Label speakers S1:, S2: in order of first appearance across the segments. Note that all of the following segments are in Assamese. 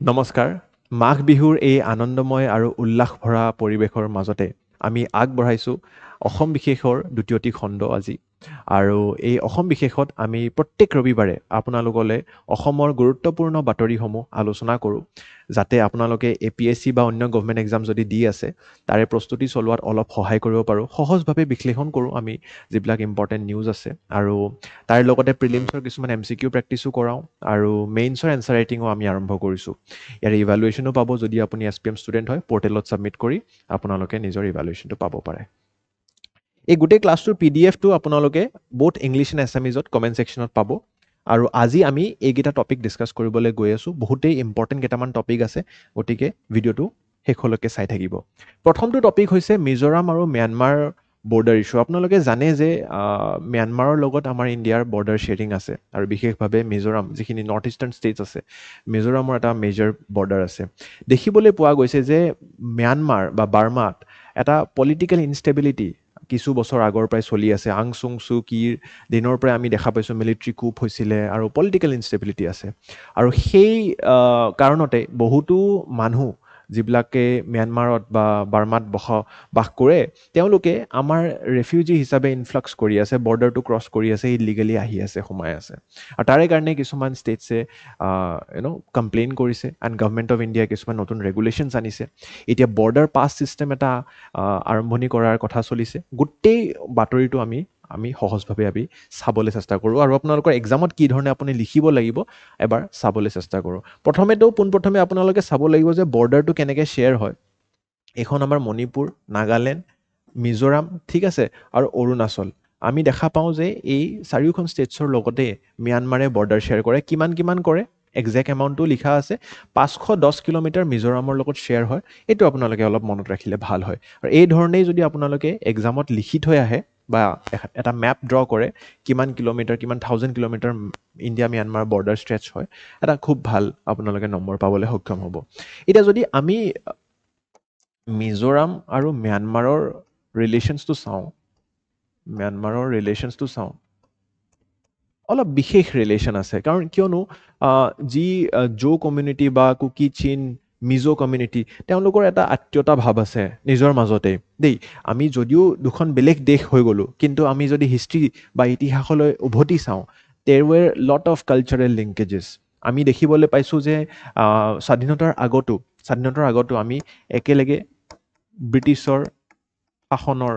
S1: নমস্কাৰ মাঘ বিহুৰ এই আনন্দময় আৰু উল্লাস ভৰা পৰিৱেশৰ মাজতে আমি আগবঢ়াইছোঁ অসম বিশেষৰ দ্বিতীয়টি খণ্ড আজি আৰু এই অসম বিশেষত আমি প্ৰত্যেক ৰবিবাৰে আপোনালোকলৈ অসমৰ গুৰুত্বপূৰ্ণ বাতৰিসমূহ আলোচনা কৰোঁ যাতে আপোনালোকে APSC বা অন্য গভৰ্ণমেণ্ট এক্সাম যদি দি আছে তাৰে প্ৰস্তুতি চলোৱাত অলপ সহায় কৰিব পাৰোঁ সহজভাৱে বিশ্লেষণ কৰোঁ আমি যিবিলাক ইম্পৰ্টেণ্ট নিউজ আছে আৰু তাৰ লগতে প্ৰিলিমছৰ কিছুমান MCQ প্ৰেক্টিছো কৰাওঁ আৰু মেইনছৰ এনচাৰ ৰাইটিঙো আমি আৰম্ভ কৰিছোঁ ইয়াৰ ইভালুৱেশ্যনো পাব যদি আপুনি SPM ষ্টুডেণ্ট হয় পৰ্টেলত ছাবমিট কৰি আপোনালোকে নিজৰ ইভালুৱেশ্যনটো পাব পাৰে এই গোটেই ক্লাছটোৰ PDFটো আপোনালোকে বোথ ইংলিছ এণ্ড এছামিজত কমেণ্ট ছেকশ্যনত পাব আৰু আজি আমি এইকেইটা টপিক ডিছকাছ কৰিবলৈ গৈ আছোঁ বহুতেই ইম্পৰ্টেণ্ট কেইটামান টপিক আছে গতিকে ভিডিঅ'টো শেষলৈকে চাই থাকিব প্ৰথমটো টপিক হৈছে মিজোৰাম আৰু ম্যানমাৰ বৰ্ডাৰ ইছ্যু আপোনালোকে জানে যে ম্যানমাৰৰ লগত আমাৰ ইণ্ডিয়াৰ বৰ্ডাৰ শ্বেয়াৰিং আছে আৰু বিশেষভাৱে মিজোৰাম যিখিনি নৰ্থ ইষ্টাৰ্ণ ষ্টেটছ আছে মিজোৰামৰ এটা মেজৰ বৰ্ডাৰ আছে দেখিবলৈ পোৱা গৈছে যে ম্যানমাৰ বা বাৰ্মাত এটা পলিটিকেল ইনষ্টেবিলিটি কিছু বছৰ আগৰ পৰাই চলি আছে আং সুং চু কিৰ দিনৰ পৰাই আমি দেখা পাইছোঁ মিলিটাৰী কুপ হৈছিলে আৰু পলিটিকেল ইনষ্টেবিলিটি আছে আৰু সেই কাৰণতে বহুতো মানুহ যিবিলাকে ম্যানমাৰত বা বাৰ্মাত বাস কৰে তেওঁলোকে আমাৰ ৰেফিউজি হিচাপে ইনফ্লাক্স কৰি আছে বৰ্ডাৰটো ক্ৰছ কৰি আছে ইলিগেলি আহি আছে সোমাই আছে আৰু তাৰে কাৰণে কিছুমান ষ্টেটছে কমপ্লেইন কৰিছে এণ্ড গভৰ্ণমেণ্ট অফ ইণ্ডিয়া কিছুমান নতুন ৰেগুলেশ্যনছ আনিছে এতিয়া বৰ্ডাৰ পাছ ছিষ্টেম এটা আৰম্ভণি কৰাৰ কথা চলিছে গোটেই বাতৰিটো আমি সহজভাৱে আমি চাবলৈ চেষ্টা কৰোঁ আৰু আপোনালোকৰ এক্সামত কি ধৰণে আপুনি লিখিব লাগিব এবাৰ চাবলৈ চেষ্টা কৰোঁ প্ৰথমেতো পোনপ্ৰথমে আপোনালোকে চাব লাগিব যে বৰ্ডাৰটো কেনেকৈ শ্বেয়াৰ হয় এইখন আমাৰ মণিপুৰ নাগালেণ্ড মিজোৰাম ঠিক আছে আৰু অৰুণাচল আমি দেখা পাওঁ যে এই চাৰিওখন ষ্টেটছৰ লগতে ম্যানমাৰে বৰ্ডাৰ শ্বেয়াৰ কৰে কিমান কৰে একজেক্ট এমাউণ্টটো লিখা আছে 510 কিলোমিটাৰ মিজোৰামৰ লগত শ্বেয়াৰ হয় এইটো আপোনালোকে অলপ মনত ৰাখিলে ভাল হয় আৰু এই ধৰণেই যদি আপোনালোকে এক্সামত লিখি থৈ আহে বা এটা মেপ ড্ৰ কৰে কিমান কিলোমিটাৰ কিমান 1000 kilometre India Myanmar border stretch হয় এটা খুব ভাল আপোনালোকে নম্বৰ পাবলৈ সক্ষম হ'ব এতিয়া যদি আমি মিজোৰাম আৰু ম্যানমাৰৰ ৰিলেশ্যনছটো চাওঁ অলপ বিশেষ ৰিলেশ্যন আছে কাৰণ কিয়নো যি জো কমিউনিটি বা কুকি চীন মিজো কমিউনিটি তেওঁলোকৰ এটা আত্মীয়তা ভাৱ আছে নিজৰ মাজতে দেই আমি যদিও দুখন বেলেগ দেশ হৈ গ'লোঁ কিন্তু আমি যদি হিষ্ট্ৰী বা ইতিহাসলৈ উভতি চাওঁ দেৰ ৱেৰ লট অফ কালচাৰেল লিংকেজেছ আমি দেখিবলৈ পাইছোঁ যে স্বাধীনতাৰ আগতো আমি একেলগে ব্ৰিটিছৰ শাসনৰ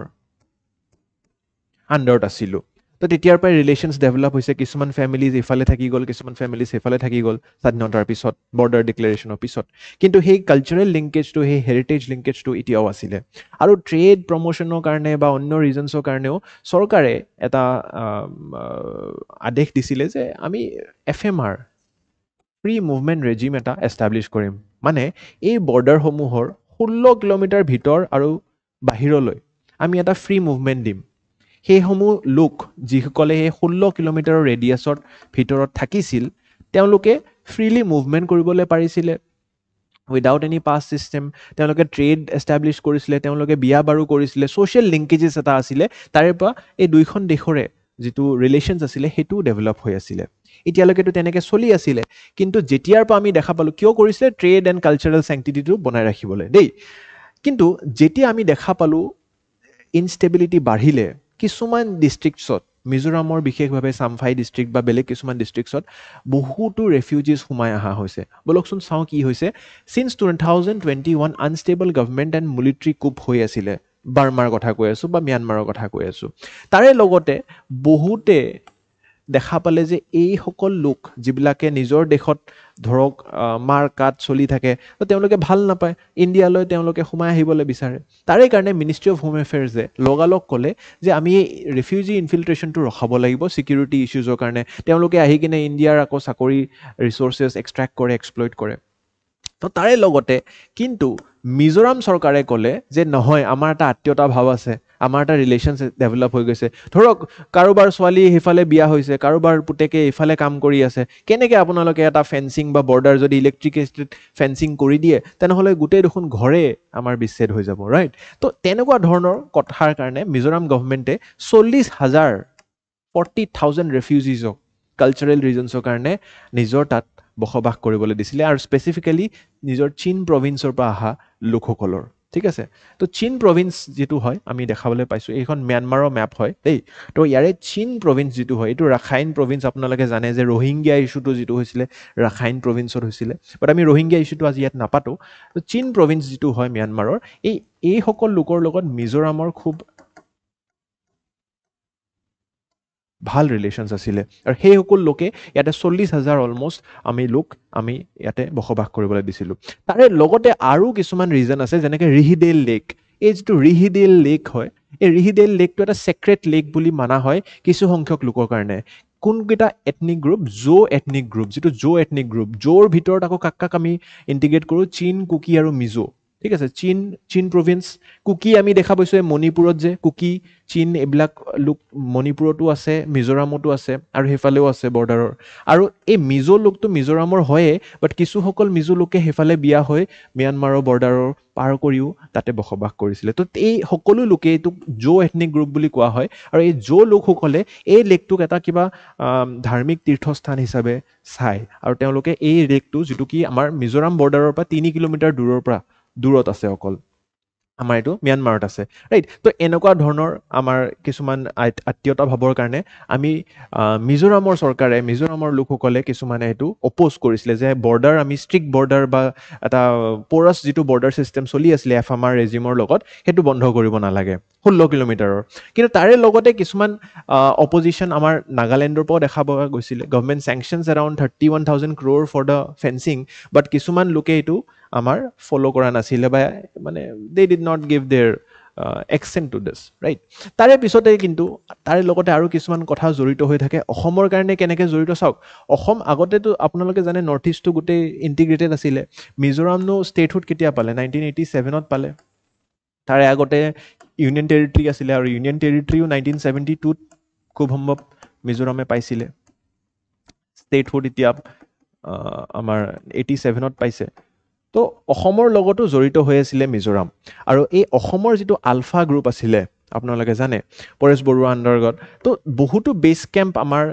S1: আণ্ডাৰত আছিলোঁ তো তেতিয়াৰ পৰাই ৰিলেশ্যনছ ডেভেলপ হৈছে কিছুমান ফেমিলিজ ইফালে থাকি গ'ল কিছুমান ফেমিলিজ সেইফালে থাকি গ'ল স্বাধীনতাৰ পিছত বৰ্ডাৰ ডিক্লেৰেশ্যনৰ পিছত কিন্তু সেই কালচাৰেল লিংকেজটো সেই হেৰিটেজ লিংকেজটো এতিয়াও আছিলে আৰু ট্ৰেড প্ৰমোশ্যনৰ কাৰণে বা অন্য ৰিজনছৰ কাৰণেও চৰকাৰে এটা আদেশ দিছিলে যে আমি FMR ফ্ৰী মুভমেণ্ট ৰেজিম এটা এষ্টাব্লিছ কৰিম মানে এই বৰ্ডাৰসমূহৰ 16 কিলোমিটাৰ ভিতৰ আৰু বাহিৰলৈ আমি এটা ফ্ৰী মুভমেণ্ট দিম সেইসমূহ লোক যিসকলে সেই 16 কিলোমিটাৰৰ ৰেডিয়াছৰ ভিতৰত থাকিছিল তেওঁলোকে ফ্ৰীলি মুভমেণ্ট কৰিবলৈ পাৰিছিলে উইদাউট এনি পাছ ছিষ্টেম তেওঁলোকে ট্ৰেড এষ্টাব্লিছ কৰিছিলে তেওঁলোকে বিয়া বাৰু কৰিছিলে ছ'চিয়েল লিংকেজেছ এটা আছিলে তাৰে পৰা এই দুইখন দেশৰে যিটো ৰিলেশ্যনছ আছিলে সেইটো ডেভেলপ হৈ আছিলে এতিয়ালৈকেতো তেনেকৈ চলি আছিলে কিন্তু যেতিয়াৰ পৰা আমি দেখা পালোঁ কিয় কৰিছিলে ট্ৰেড এণ্ড কালচাৰেল চেংটিটিটো বনাই ৰাখিবলৈ দেই কিন্তু যেতিয়া আমি দেখা পালোঁ ইনষ্টেবিলিটি বাঢ়িলে কিছুমান ডিষ্ট্ৰিক্টছত মিজোৰামৰ বিশেষভাৱে চামফাই ডিষ্ট্ৰিক্ট বা বেলেগ কিছুমান ডিষ্ট্ৰিক্টছত বহুতো ৰেফিউজিজ সোমাই অহা হৈছে বলকচোন চাওঁ কি হৈছে signs 2021 unstable government and military coop হৈ আছিলে বাৰ্মাৰ কথা কৈ আছোঁ বা ম্যানমাৰৰ কথা কৈ আছোঁ তাৰে লগতে বহুতে দেখা পালে যে এইসকল লোক যিবিলাকে নিজৰ দেশত ধৰক মাৰ কাট চলি থাকে তো তেওঁলোকে ভাল নাপায় ইণ্ডিয়ালৈ তেওঁলোকে সোমাই আহিবলৈ বিচাৰে তাৰে কাৰণে মিনিষ্ট্ৰী অফ হোম এফেয়াৰ্ছে লগালগ ক'লে যে আমি এই ৰেফিউজি ইনফিল্ট্ৰেশ্যনটো ৰখাব লাগিব ছিকিউৰিটি ইছ্যুজৰ কাৰণে তেওঁলোকে আহি কিনে ইণ্ডিয়াৰ আকৌ চাকৰি ৰিচোৰ্চেছ এক্সট্ৰেক্ট কৰে এক্সপ্লইট কৰে তো তাৰে লগতে কিন্তু মিজোৰাম চৰকাৰে ক'লে যে নহয় আমাৰ এটা আত্মীয়তা ভাৱ আছে আমাৰ এটা ৰিলেশ্যনছ ডেভেলপ হৈ গৈছে ধৰক কাৰোবাৰ ছোৱালী সেইফালে বিয়া হৈছে কাৰোবাৰ পুতেকে এইফালে কাম কৰি আছে কেনেকৈ আপোনালোকে এটা ফেন্সিং বা বৰ্ডাৰ যদি ইলেক্ট্ৰিচিটি ফেন্সিং কৰি দিয়ে তেনেহ'লে গোটেই দেখোন ঘৰে আমাৰ বিচ্ছেদ হৈ যাব ৰাইট তো তেনেকুৱা ধৰণৰ কথাৰ কাৰণে মিজোৰাম গভৰ্ণমেণ্টে 40,000 ৰেফিউজিজক কালচাৰেল ৰিজনছৰ কাৰণে নিজৰ তাত বসবাস কৰিবলৈ দিছিলে আৰু স্পেচিফিকেলি নিজৰ চীন প্ৰভিন্সৰ পৰা অহা লোকসকলৰ ঠিক আছে তো চীন প্ৰভিন্স যেটো হয় আমি দেখাবলৈ পাইছো এইখন म्यांमाৰৰ ম্যাপ হয় দেই তো ইয়াৰে চীন প্ৰভিন্স যেটো হয় এটো ৰাখাইন প্ৰভিন্স আপোনালোকে জানে যে रोहिंग्या ইস্যুটো যেটো হৈছিলে ৰাখাইন প্ৰভিন্সত হৈছিলে বাট আমি रोहिंग्या ইস্যুটো আজি ইয়াত নাপাতো তো চীন প্ৰভিন্স যেটো হয় म्यांमाৰৰ এই সকল লোকৰ লগত মিজোৰামৰ খুব ভাল ৰিলেশনস আছিলে আৰু সেই সকল লোকে ইয়াতে 40,000 অলমোস্ট আমি ইয়াতে বসবাস কৰিবলৈ দিছিলো তাৰে লগতে আৰু কিছুমান ৰিজন আছে যেনেকৈ ৰিহিডেল লেক এই যেটো ৰিহিডেল লেক হয় এই ৰিহিডেল লেকটো এটা সিক্ৰেট লেক বুলি মানা হয় কিছু সংখ্যক লোকৰ কাৰণে কোনকেইটা এথনিক গ্ৰুপ জো এথনিক গ্ৰুপ যেটো জো এথনিক গ্ৰুপ জোৰ ভিতৰত আকৌ কাক আমি ইন্টিগ্ৰেট কৰো চীন কুকি আৰু মিজো ঠিক আছে চীন প্ৰভিন্স কুকি আমি দেখা পাইছো মণিপুৰত যে কুকি চীন এবিলাক লোক মণিপুৰতো আছে মিজোৰামতো আছে আৰু হেফালেও আছে বৰ্ডাৰৰ আৰু এই মিজো লোকটো মিজোৰামৰ হয়ে বাট কিছু সকল মিজো লোকে হেফালে বিয়া হৈ म्यांमाৰৰ বৰ্ডাৰৰ পাৰ কৰিও তাতে বসবাস কৰিছিলে তো এই সকলো লোকে এইটো জো এথনিক গ্ৰুপ বুলি কোৱা হয় আৰু এই জো লোকসকলে এই লেকটোক এটা কিবা ধাৰ্মিক তীৰ্থস্থান হিচাপে চাই আৰু তেওঁলোকে এই লেকটো যেটো কি আমাৰ মিজোৰাম বৰ্ডাৰৰ পৰা 3 কিলোমিটাৰ দূৰত আছে অকল আমাৰ এটো म्यांमाৰত আছে ৰাইট তো এনেকুৱা ধৰণৰ আমাৰ কিছুমান আত্মীয়তা ভাবৰ কাৰণে আমি মিজোৰামৰ চৰকাৰে মিজোৰামৰ লোকসকলে কিছুমানে এটো অপোজ কৰিছিলে যে বৰ্ডাৰ আমি ষ্ট্ৰিক্ট বৰ্ডাৰ বা এটা পোৰাছ যেটো বৰ্ডাৰ সিস্টেম চলি আছিল এফএমআৰ ৰেজিমৰ লগত হেতু বন্ধ কৰিব নালাগে 16 কিলোমিটাৰৰ কিন্তু তাৰে লগতে কিছুমান অপজিশন আমাৰ নাগালেণ্ডৰ পৰা দেখা পোৱা গৈছিলে government sanctions around 31,000 crore for the fencing but কিছুমান লোকে এটো আমাৰ ফলো কৰা নাছিলে বা মানে they did not give their accent to this right তাৰে পিছতে কিন্তু তাৰে লগতে আৰু কিছুমান কথা জড়িত হৈ থাকে অসমৰ কাৰণে কেনেকৈ জড়িত চাওক অসম আগতে তো আপোনালোকে জানে নৰ্থ ইষ্টটো গোটেই ইন্টিগ্ৰেটেড আছিল মিজোৰামনো ষ্টেটহুড কেতিয়া পালে 1987 ত পালে তাৰে আগতে ইউনিয়ন টেৰিটৰি আছিল আৰু ইউনিয়ন টেৰিটৰিও 1972 ত খুব সম্ভৱ মিজোৰামে পাইছিলে ষ্টেটহুড এতিয়া আমাৰ 87 ত পাইছে তো অসমৰ লগতো জড়িত হৈ আছিল মিজোৰাম আৰু এই অসমৰ যেটো আলফা গ্ৰুপ আছিল আপোনালোকে জানে পৰেশ বৰুৱা আণ্ডাৰগত তো বহুতো বেস ক্যাম্প আমাৰ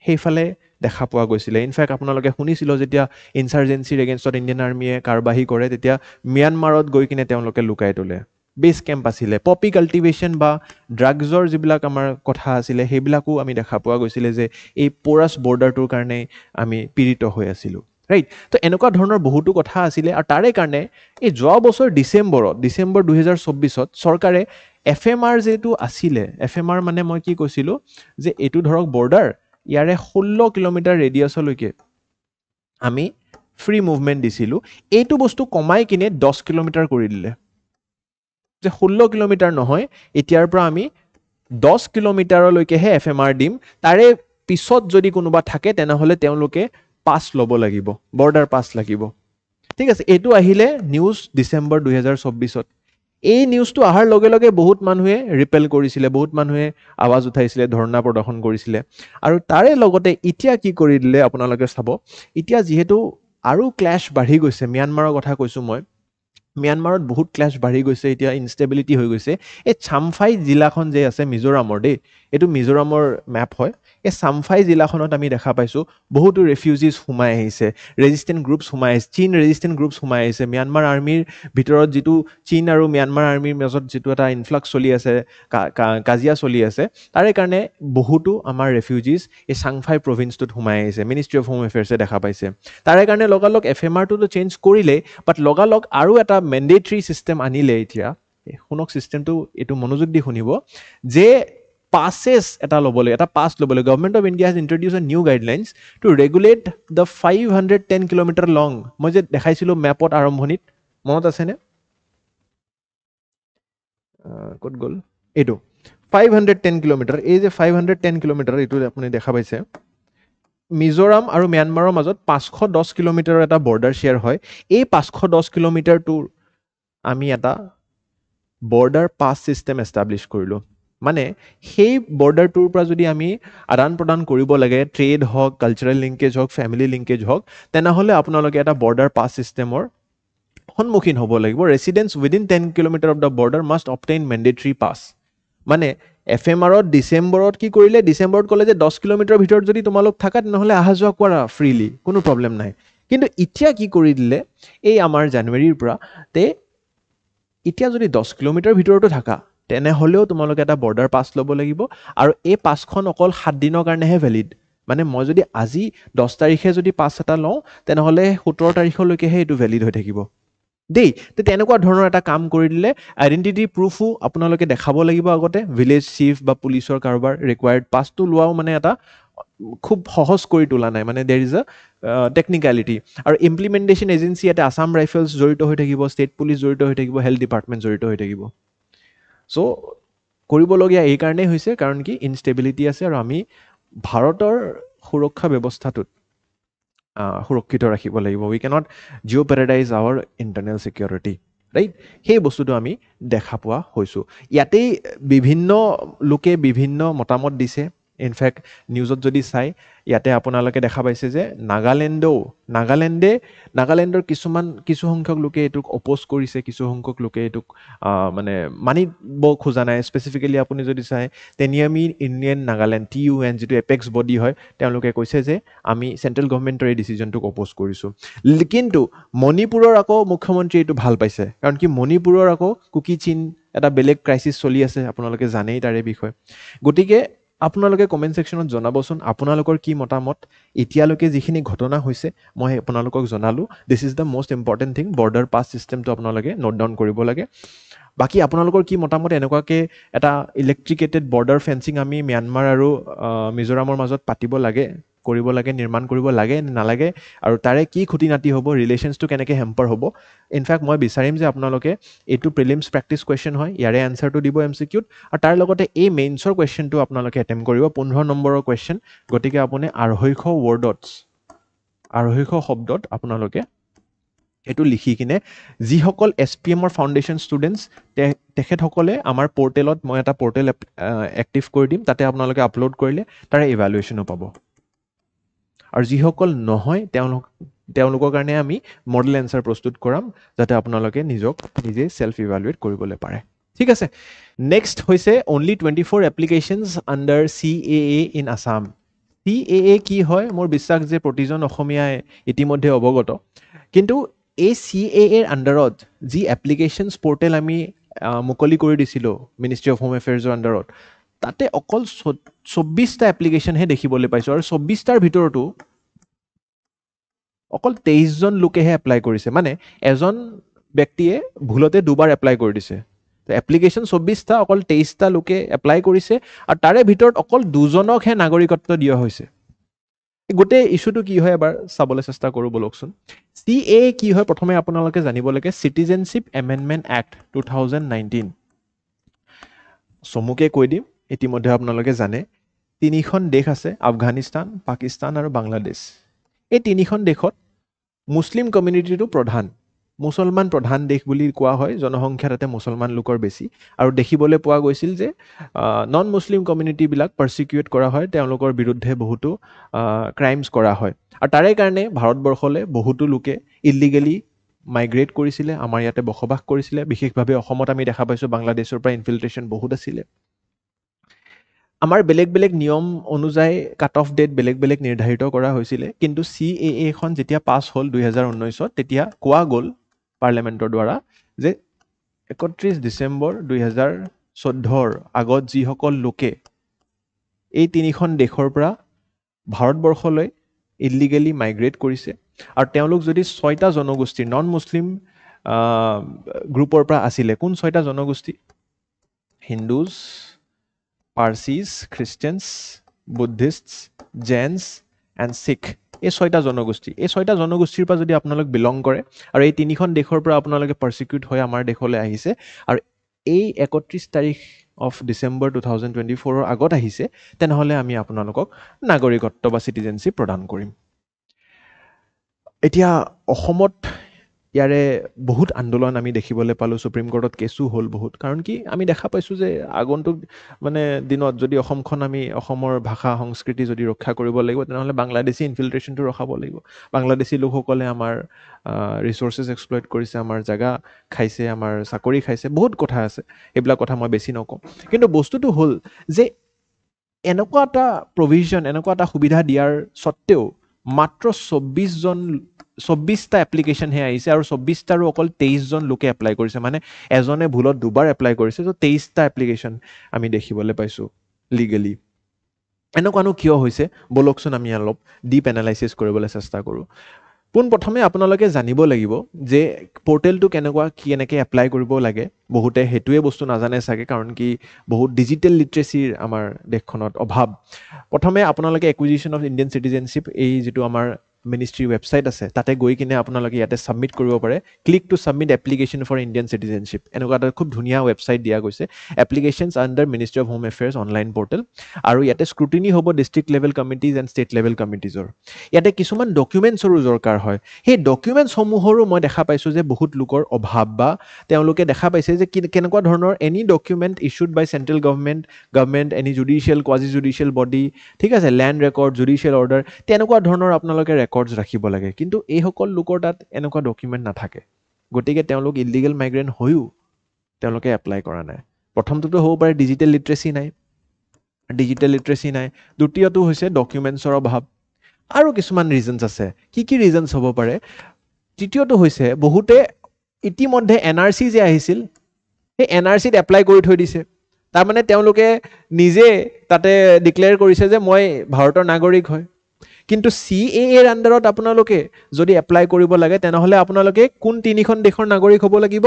S1: হেফালে দেখা পোৱা গৈছিল ইনফ্যাক্ট আপোনালোকে শুনিছিল যেতিয়া ইনসাৰ্জেন্সিৰ এগেইনষ্টত ইণ্ডিয়ান আৰ্মিয়ে কাৰবাহী কৰে তেতিয়া म्यांमाৰত গৈ কিনে তেওঁলোকে লুকাই তোলে বেস ক্যাম্প আছিল পপি কাল্টিভেশন বা ড্ৰাগছৰ যিবিলাক আমাৰ কথা আছিল হেবিলাকো আমি দেখা পোৱা গৈছিল যে এই পোৰাছ বৰ্ডাৰটোৰ কাৰণে আমি পীড়িত হৈ আছিল ৰাইট তো এনেকুৱা ধৰণৰ বহুতো কথা আছিল আৰু তাৰে কাৰণে এই যোৱা বছৰ ডিসেম্বৰ 2024 ত চৰকাৰে এফএমআৰ যেটো আছিল এফএমআৰ মানে মই কি কৈছিলো যে এটো ধৰক বৰ্ডাৰ ইয়াৰে 16 কিলোমিটাৰ ৰেডিয়াছলৈকে আমি ফ্ৰী মুভমেন্ট দিছিলো এইটো বস্তু কমাই কিনে 10 কিলোমিটাৰ কৰি দিলে যে 16 কিলোমিটাৰ নহয় এতিয়াৰ পৰা আমি 10 কিলোমিটাৰলৈকেহে এফএমআৰ দিম তাৰে পিছত যদি কোনোবা থাকে তেনেহলে তেওঁলোকে পাস লব লাগিব বৰ্ডাৰ পাস লাগিব ঠিক আছে এটো আহিলে নিউজ ডিসেম্বৰ 2024 ত এই নিউজটো আহাৰ লগে লগে বহুত মানুহে ৰিপেল কৰিছিল বহুত মানুহে আৱাজ উঠাইছিল ধৰ্ণা প্ৰদৰ্শন কৰিছিল আৰু তাৰে লগতে ইতিয়া কি কৰি দিলে আপোনালোকে চাব ইতিয়া যেহেতু আৰু ক্লাশ বাঢ়ি গৈছে म्यांमाৰৰ কথা কৈছো মই म्यांमाৰত বহুত ক্লাশ বাঢ়ি গৈছে এতিয়া ইনষ্টেবিলিটি হৈ গৈছে এই চামফাই জিলাখন যে আছে মিজোৰামৰ দেই এটো মিজোৰামৰ ম্যাপ হয় এই চামফাই জিলাখনত আমি দেখা পাইছো বহুতো ৰেফিউজিজ হুমাই আহিছে ৰেজিস্ট্যান্ট গ্ৰুপস হুমাই আহিছে চীন ৰেজিস্ট্যান্ট গ্ৰুপস হুমাই আহিছে म्यांमाৰ আৰ্মিৰ ভিতৰত যেটো চীন আৰু म्यांमाৰ আৰ্মিৰ মাজত যেটো এটা ইনফ্লাক্স চলি আছে কাজিয়া চলি আছে তাৰে কাৰণে বহুতো আমাৰ ৰেফিউজিজ এই চাংফাই প্ৰভিন্সটোত হুমাই আহিছে মিনিষ্ট্ৰি অফ হোম এফেয়াৰ্সে দেখা পাইছে তাৰে কাৰণে লগালগ এফএমআৰ টো চেঞ্জ কৰিলে বাট লগালগ আৰু এটা ম্যান্ডেটৰী সিস্টেম আনিলে এতিয়া শুনক সিস্টেমটো এটো মনোযোগ দি শুনিব যে passes এটা লবলে এটা পাস লবলে government of India has introduced a new guidelines to regulate the 510 kilometre long মই যে দেখাইছিলো ম্যাপত আৰম্ভণিত মনত আছে নে কত গল এটো 510 কিলোমিটাৰ এই যে 510 কিলোমিটাৰ এটো আপুনি দেখা পাইছে মিজোৰাম আৰু म्यांमाৰৰ মাজত 510 কিলোমিটাৰৰ এটা বৰ্ডাৰ শেয়াৰ হয় এই 510 কিলোমিটাৰটো আমি এটা বৰ্ডাৰ পাস সিস্টেম এস্টাব্লিশ কৰিলো মানে সেই বৰ্ডাৰটোৰ পৰা যদি আমি আদান প্ৰদান কৰিব লাগে ট্ৰেড হক কালচাৰেল লিংকেজ হক ফ্যামিলি লিংকেজ হক তেনেহলে আপোনালোকে এটা বৰ্ডাৰ পাস সিস্টেমৰ সন্মুখীন হ'ব লাগিব residents within 10 kilometre of the border must obtain mandatory pass মানে FMRত ডিচেম্বৰত কি কৰিলে, ডিচেম্বৰত ক'লে যে 10 কিলোমিটাৰ ভিতৰত যদি তোমালোক থাকা তেনেহ'লে অহা যোৱা কৰা ফ্ৰীলি, কোনো প্ৰব্লেম নাই। কিন্তু এতিয়া কি কৰি দিলে, এই আমাৰ জানুৱাৰীৰ পৰা এতিয়া যদি 10 কিলোমিটাৰ ভিতৰতো থাকা তেনেহ'লেও তোমালোকে এটা বৰ্ডাৰ পাছ ল'ব লাগিব, আৰু এই পাছখন অকল 7 দিনৰ কাৰণেহে ভেলিড। মানে মই যদি আজি 10 তাৰিখে যদি পাছ এটা লওঁ তেনেহ'লে 17 তাৰিখলৈকেহে এইটো ভেলিড হৈ থাকিব দেই। তেনেকুৱা ধৰণৰ এটা কাম কৰি দিলে। আইডেণ্টিটি প্ৰুফো আপোনালোকে দেখাব লাগিব আগতে, ভিলেজ চিফ বা পুলিচৰ কাৰোবাৰ ৰিকুৱাৰ্ড পাছটো লোৱাও মানে এটা খুব সহজ কৰি তোলা নাই, মানে দেৰ ইজ আ টেকনিকেলিটি। আৰু ইমপ্লিমেণ্টেশ্যন এজেঞ্চি ইয়াতে আছাম ৰাইফলছ জড়িত হৈ থাকিব, ষ্টেট পুলিচ জড়িত হৈ থাকিব, হেল্থ ডিপাৰ্টমেণ্ট জড়িত হৈ থাকিব। চ' কৰিবলগীয়া এই কাৰণেই হৈছে কাৰণ কি ইনষ্টেবিলিটি আছে, আৰু আমি ভাৰতৰ সুৰক্ষা ব্যৱস্থাটোত সুৰক্ষিত ৰাখিব লাগিব। We cannot jeopardize our internal security, right? সেই বস্তুটো আমি দেখা পোৱা হৈছোঁ। ইয়াতেই বিভিন্ন লোকে বিভিন্ন মতামত দিছে। ইনফেক্ট নিউজত যদি চাই ইয়াতে আপোনালোকে দেখা পাইছে যে নাগালেণ্ডৰ কিছু সংখ্যক লোকে এইটোক অপ'জ কৰিছে, কিছু সংখ্যক লোকে এইটোক মানে মানিব খোজা নাই। স্পেচিফিকেলি আপুনি যদি চাই টেনিয়ামি ইণ্ডিয়ান নাগালেণ্ড TUN যিটো এপেক্স বডি হয়, তেওঁলোকে কৈছে যে আমি চেণ্ট্ৰেল গভৰ্ণমেণ্টৰ এই ডিচিজনটোক অপ'জ কৰিছোঁ। কিন্তু মণিপুৰৰ আকৌ মুখ্যমন্ত্ৰী এইটো ভাল পাইছে, কাৰণ কি মণিপুৰৰ আকৌ কুকি চিন এটা বেলেগ ক্ৰাইচিছ চলি আছে, আপোনালোকে জানেই তাৰে বিষয়ে। গতিকে আপোনালোকে কমেণ্ট ছেকশ্যনত জনাবচোন আপোনালোকৰ কি মতামত। এতিয়ালৈকে যিখিনি ঘটনা হৈছে মই আপোনালোকক জনালোঁ। This is the most important thing. Border pass ছিষ্টেমটো আপোনালোকে নোট ডাউন কৰিব লাগে। বাকী আপোনালোকৰ কি মতামত, এনেকুৱাকৈ এটা ইলেক্ট্ৰিকেটেড বৰ্ডাৰ ফেন্সিং আমি ম্যানমাৰ আৰু মিজোৰামৰ মাজত পাতিব লাগে, কৰিব লাগে, নিৰ্মাণ কৰিব লাগে নালাগে, আৰু তাৰে কি খুটি নাতি হ'ব, ৰিলেশ্যনছটো কেনেকৈ হেম্পাৰ হ'ব। ইনফেক্ট মই বিচাৰিম যে আপোনালোকে এইটো প্ৰিলিমছ প্ৰেক্টিছ কুৱেশ্যন হয়, ইয়াৰে এনচাৰটো দিব MCQত, আৰু তাৰ লগতে এই মেইনছৰ কুৱেশ্যনটো আপোনালোকে এটেম্প কৰিব, 15 নম্বৰৰ কুৱেশ্যন। গতিকে আপুনি 250 শব্দত আপোনালোকে এইটো লিখি কিনে যিসকল SPMৰ ফাউণ্ডেশ্যন ষ্টুডেণ্টছ তেখেতসকলে আমাৰ পৰ্টেলত, মই এটা পৰ্টেল এক্টিভ কৰি দিম, তাতে আপোনালোকে আপলোড কৰিলে তাৰে ইভালুৱেশ্যনো পাব। আৰু যিসকল নহয় তেওঁলোকৰ কাৰণে আমি মডেল এনচাৰ প্ৰস্তুত কৰাম, যাতে আপোনালোকে নিজে ছেল্ফ ইভালুৱেট কৰিবলৈ পাৰে। ঠিক আছে। নেক্সট হৈছে only 24 applications under CAA in Assam. CAA কি হয় মোৰ বিশ্বাস যে প্ৰতিজন অসমীয়াই ইতিমধ্যে অৱগত। কিন্তু এই CAAৰ আণ্ডাৰত যি এপ্লিকেশ্যনছ পৰ্টেল আমি মুকলি কৰি দিছিলোঁ মিনিষ্ট্ৰী অফ হোম এফেয়াৰ্ছৰ আণ্ডাৰত, তাতে অকল 24টা এপ্লিকেশ্যনহে দেখিবলৈ পাইছোঁ, আৰু 24টাৰ ভিতৰতো অকল 23জন লোকেহে এপ্লাই কৰিছে। মানে এজন ব্যক্তিয়ে ভুলতে দুবাৰ এপ্লাই কৰি দিছে। এপ্লিকেশ্যন 24টা, অকল 23টা লোকে এপ্লাই কৰিছে, আৰু তাৰে ভিতৰত অকল 2জনকহে নাগৰিকত্ব দিয়া হৈছে। গোটেই ইছ্যুটো কি হয় এবাৰ চাবলৈ চেষ্টা কৰোঁ বলকচোন। CAA কি হয় প্ৰথমে আপোনালোকে জানিব লাগে। Citizenship amendment act 2019। চমুকে কৈ দিম, ইতিমধ্যে আপোনালোকে জানে 3খন দেশ আছে, আফগানিস্তান, পাকিস্তান আৰু বাংলাদেশ। এই 3খন দেশত মুছলিম কমিউনিটিটো প্ৰধান, মুছলমান প্ৰধান দেশ বুলি কোৱা হয়। জনসংখ্যা তাতে মুছলমান লোকৰ বেছি, আৰু দেখিবলৈ পোৱা গৈছিল যে নন মুছলিম কমিউনিটিবিলাক পাৰ্চিকিউট কৰা হয়, তেওঁলোকৰ বিৰুদ্ধে বহুতো ক্ৰাইমছ কৰা হয়। আৰু তাৰে কাৰণে ভাৰতবৰ্ষলৈ বহুতো লোকে ইলিগেলি মাইগ্ৰেট কৰিছিলে, আমাৰ ইয়াতে বসবাস কৰিছিলে। বিশেষভাৱে অসমত আমি দেখা পাইছোঁ বাংলাদেশৰ পৰা ইনফিল্ট্ৰেশ্যন বহুত আছিলে। আমাৰ বেলেগ বেলেগ নিয়ম অনুযায়ী কাট অফ ডেট বেলেগ বেলেগ নিৰ্ধাৰিত কৰা হৈছিলে। কিন্তু CAAখন যেতিয়া পাছ হ'ল 2019-ত, তেতিয়া কোৱা গ'ল পাৰ্লিয়ামেণ্টৰ দ্বাৰা যে 31 ডিচেম্বৰ 2014 আগত যিসকল লোকে এই 3খন দেশৰ পৰা ভাৰতবৰ্ষলৈ ইলিগেলি মাইগ্ৰেট কৰিছে, আৰু তেওঁলোক যদি 6টা জনগোষ্ঠীৰ নন মুছলিম গ্ৰুপৰ পৰা আছিলে। কোন 6টা জনগোষ্ঠী? Hindus, Parsis, Christians, Buddhists, Jains and Sikh. এই 6টা জনগোষ্ঠী। এই 6টা জনগোষ্ঠীৰ পৰা যদি আপোনালোক বিলং কৰে, আৰু এই 3খন দেশৰ পৰা আপোনালোকে পাৰ্চিকিউট হৈ আমাৰ দেশলৈ আহিছে, আৰু এই 31 তাৰিখ অফ ডিচেম্বৰ 2024 আগত আহিছে, তেনেহ'লে আমি আপোনালোকক নাগৰিকত্ব বা চিটিজেনশ্বিপ প্ৰদান কৰিম। এতিয়া অসমত ইয়াৰে বহুত আন্দোলন আমি দেখিবলৈ পালোঁ, সুপ্ৰিম কোৰ্টত কেছো হ'ল বহুত। কাৰণ কি আমি দেখা পাইছোঁ যে আগন্তুক মানে দিনত যদি অসমখন আমি অসমৰ ভাষা সংস্কৃতি যদি ৰক্ষা কৰিব লাগিব, তেনেহ'লে বাংলাদেশী ইনফিল্ট্ৰেশ্যনটো ৰখাব লাগিব। বাংলাদেশী লোকসকলে আমাৰ ৰিচোৰ্চেছ এক্সপ্লইট কৰিছে, আমাৰ জেগা খাইছে, আমাৰ চাকৰি খাইছে, বহুত কথা আছে, সেইবিলাক কথা মই বেছি নকওঁ। কিন্তু বস্তুটো হ'ল যে এনেকুৱা এটা প্ৰভিজন, এনেকুৱা এটা সুবিধা দিয়াৰ স্বত্তেও মাত্ৰ 24টা এপ্লিকেশ্যনহে আহিছে, আৰু 24টাৰো অকল 23জন লোকে এপ্লাই কৰিছে। মানে এজনে ভুলত দুবাৰ এপ্লাই কৰিছে, ত' 23টা এপ্লিকেশ্যন আমি দেখিবলৈ পাইছোঁ লিগেলি। এনেকুৱানো কিয় হৈছে, বলকচোন আমি অলপ ডিপ এনালাইচিছ কৰিবলৈ চেষ্টা কৰোঁ। পোনপ্ৰথমে আপোনালোকে জানিব লাগিব যে পৰ্টেলটো কেনেকুৱা, কেনেকৈ এপ্লাই কৰিব লাগে। বহুতে সেইটোৱে বস্তু নাজানে চাগে, কাৰণ কি বহুত ডিজিটেল লিটাৰেচিৰ আমাৰ দেশখনত অভাৱ। প্ৰথমে আপোনালোকে একুইজিশ্যন অফ ইণ্ডিয়ান চিটিজেনশ্বিপ, এই যিটো আমাৰ মিনিষ্ট্ৰীৰ ৱেবছাইট আছে, তাতে গৈ কিনে আপোনালোকে ইয়াতে ছাবমিট কৰিব পাৰে। Click to submit application for Indian citizenship, এনেকুৱা এটা খুব ধুনীয়া ৱেবছাইট দিয়া গৈছে, applications under ministry of home affairs online portal. আৰু ইয়াতে স্ক্ৰুটিনি হ'ব district level committees and state level কমিটিজৰ। ইয়াতে কিছুমান ডকুমেণ্টছৰো দৰকাৰ হয়। সেই ডকুমেণ্টছসমূহৰো মই দেখা পাইছোঁ যে বহুত লোকৰ অভাৱ, বা তেওঁলোকে দেখা পাইছে যে কেনেকুৱা ধৰণৰ any document issued by central government, any judicial, quasi judicial body, ঠিক আছে, লেণ্ড ৰেকৰ্ড, জুডিচিয়েল অৰ্ডাৰ, তেনেকুৱা ধৰণৰ আপোনালোকে ৰেকৰ্ডছ ৰাখিব লাগে। কিন্তু এইসকল লোকৰ তাত এনেকুৱা ডকুমেণ্ট নাথাকে, গতিকে তেওঁলোক ইলিগেল মাইগ্ৰেণ্ট হৈও তেওঁলোকে এপ্লাই কৰা নাই। প্ৰথমটোতো হ'ব পাৰে ডিজিটেল লিটাৰেচি নাই, দ্বিতীয়টো হৈছে ডকুমেণ্টছৰ অভাৱ, আৰু কিছুমান ৰিজনছ আছে। কি ৰিজনছ হ'ব পাৰে? তৃতীয়টো হৈছে বহুতে ইতিমধ্যে NRC যে আহিছিল, সেই NRCত এপ্লাই কৰি থৈ দিছে। তাৰমানে তেওঁলোকে নিজে তাতে ডিক্লেয়াৰ কৰিছে যে মই ভাৰতৰ নাগৰিক হয়। কিন্তু CAAৰ আণ্ডাৰত আপোনালোকে যদি এপ্লাই কৰিব লাগে, তেনেহ'লে আপোনালোকে কোন 3খন দেশৰ নাগৰিক হ'ব লাগিব?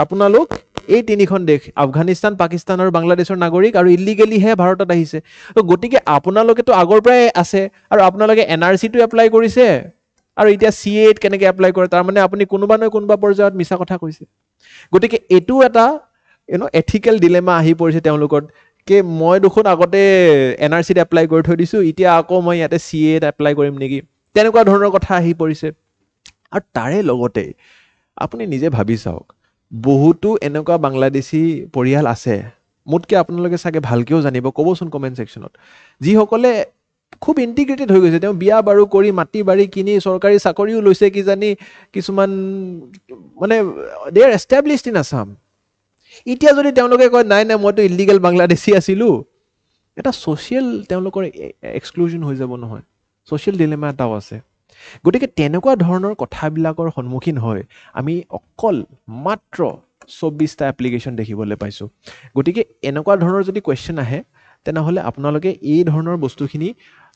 S1: আপোনালোক এই 3খন দেশ, আফগানিস্তান, পাকিস্তান আৰু বাংলাদেশৰ নাগৰিক, আৰু ইলিগেলিহে ভাৰতত আহিছে। তো গতিকে আপোনালোকেতো আগৰ পৰাই আছে, আৰু আপোনালোকে NRCটো এপ্লাই কৰিছে, আৰু এতিয়া CAAত কেনেকৈ এপ্লাই কৰে? তাৰমানে আপুনি কোনোবা নহয় কোনোবা পৰ্যায়ত মিছা কথা কৈছে। গতিকে এইটো এটা এথিকেল ডিলেমা আহি পৰিছে তেওঁলোকৰ, যে মই দেখোন আগতে NRCত এপ্লাই কৰি থৈ দিছোঁ, এতিয়া আকৌ মই ইয়াতে CAAত এপ্লাই কৰিম নেকি? তেনেকুৱা ধৰণৰ কথা আহি পৰিছে। আৰু তাৰে লগতে আপুনি নিজে ভাবি চাওক, বহুতো এনেকুৱা বাংলাদেশী পৰিয়াল আছে, মোতকৈ আপোনালোকে চাগে ভালকৈও জানিব, ক'বচোন কমেণ্ট ছেকশ্যনত, যিসকলে খুব ইণ্টিগ্ৰেটেড হৈ গৈছে। তেওঁ বিয়া বাৰু কৰি, মাটি বাৰী কিনি, চৰকাৰী চাকৰিও লৈছে কিজানি, কিছুমান মানে দে আৰ এষ্টাব্লিছড ইন আছাম। এতিয়া যদি তেওঁলোকে কয় নাই মইতো ইলিগেল বাংলাদেশী আছিলোঁ, এটা ছ'চিয়েল তেওঁলোকৰ এক্সক্লুজন হৈ যাব নহয়, ছ'চিয়েল ডিলেমা এটাও আছে। গতিকে তেনেকুৱা ধৰণৰ কথাবিলাকৰ সন্মুখীন হয় আমি অকল মাত্ৰ 24টা এপ্লিকেশ্যন দেখিবলৈ পাইছোঁ। গতিকে এনেকুৱা ধৰণৰ যদি কুৱেশ্যন আহে, তেনেহ'লে আপোনালোকে এই ধৰণৰ বস্তুখিনি,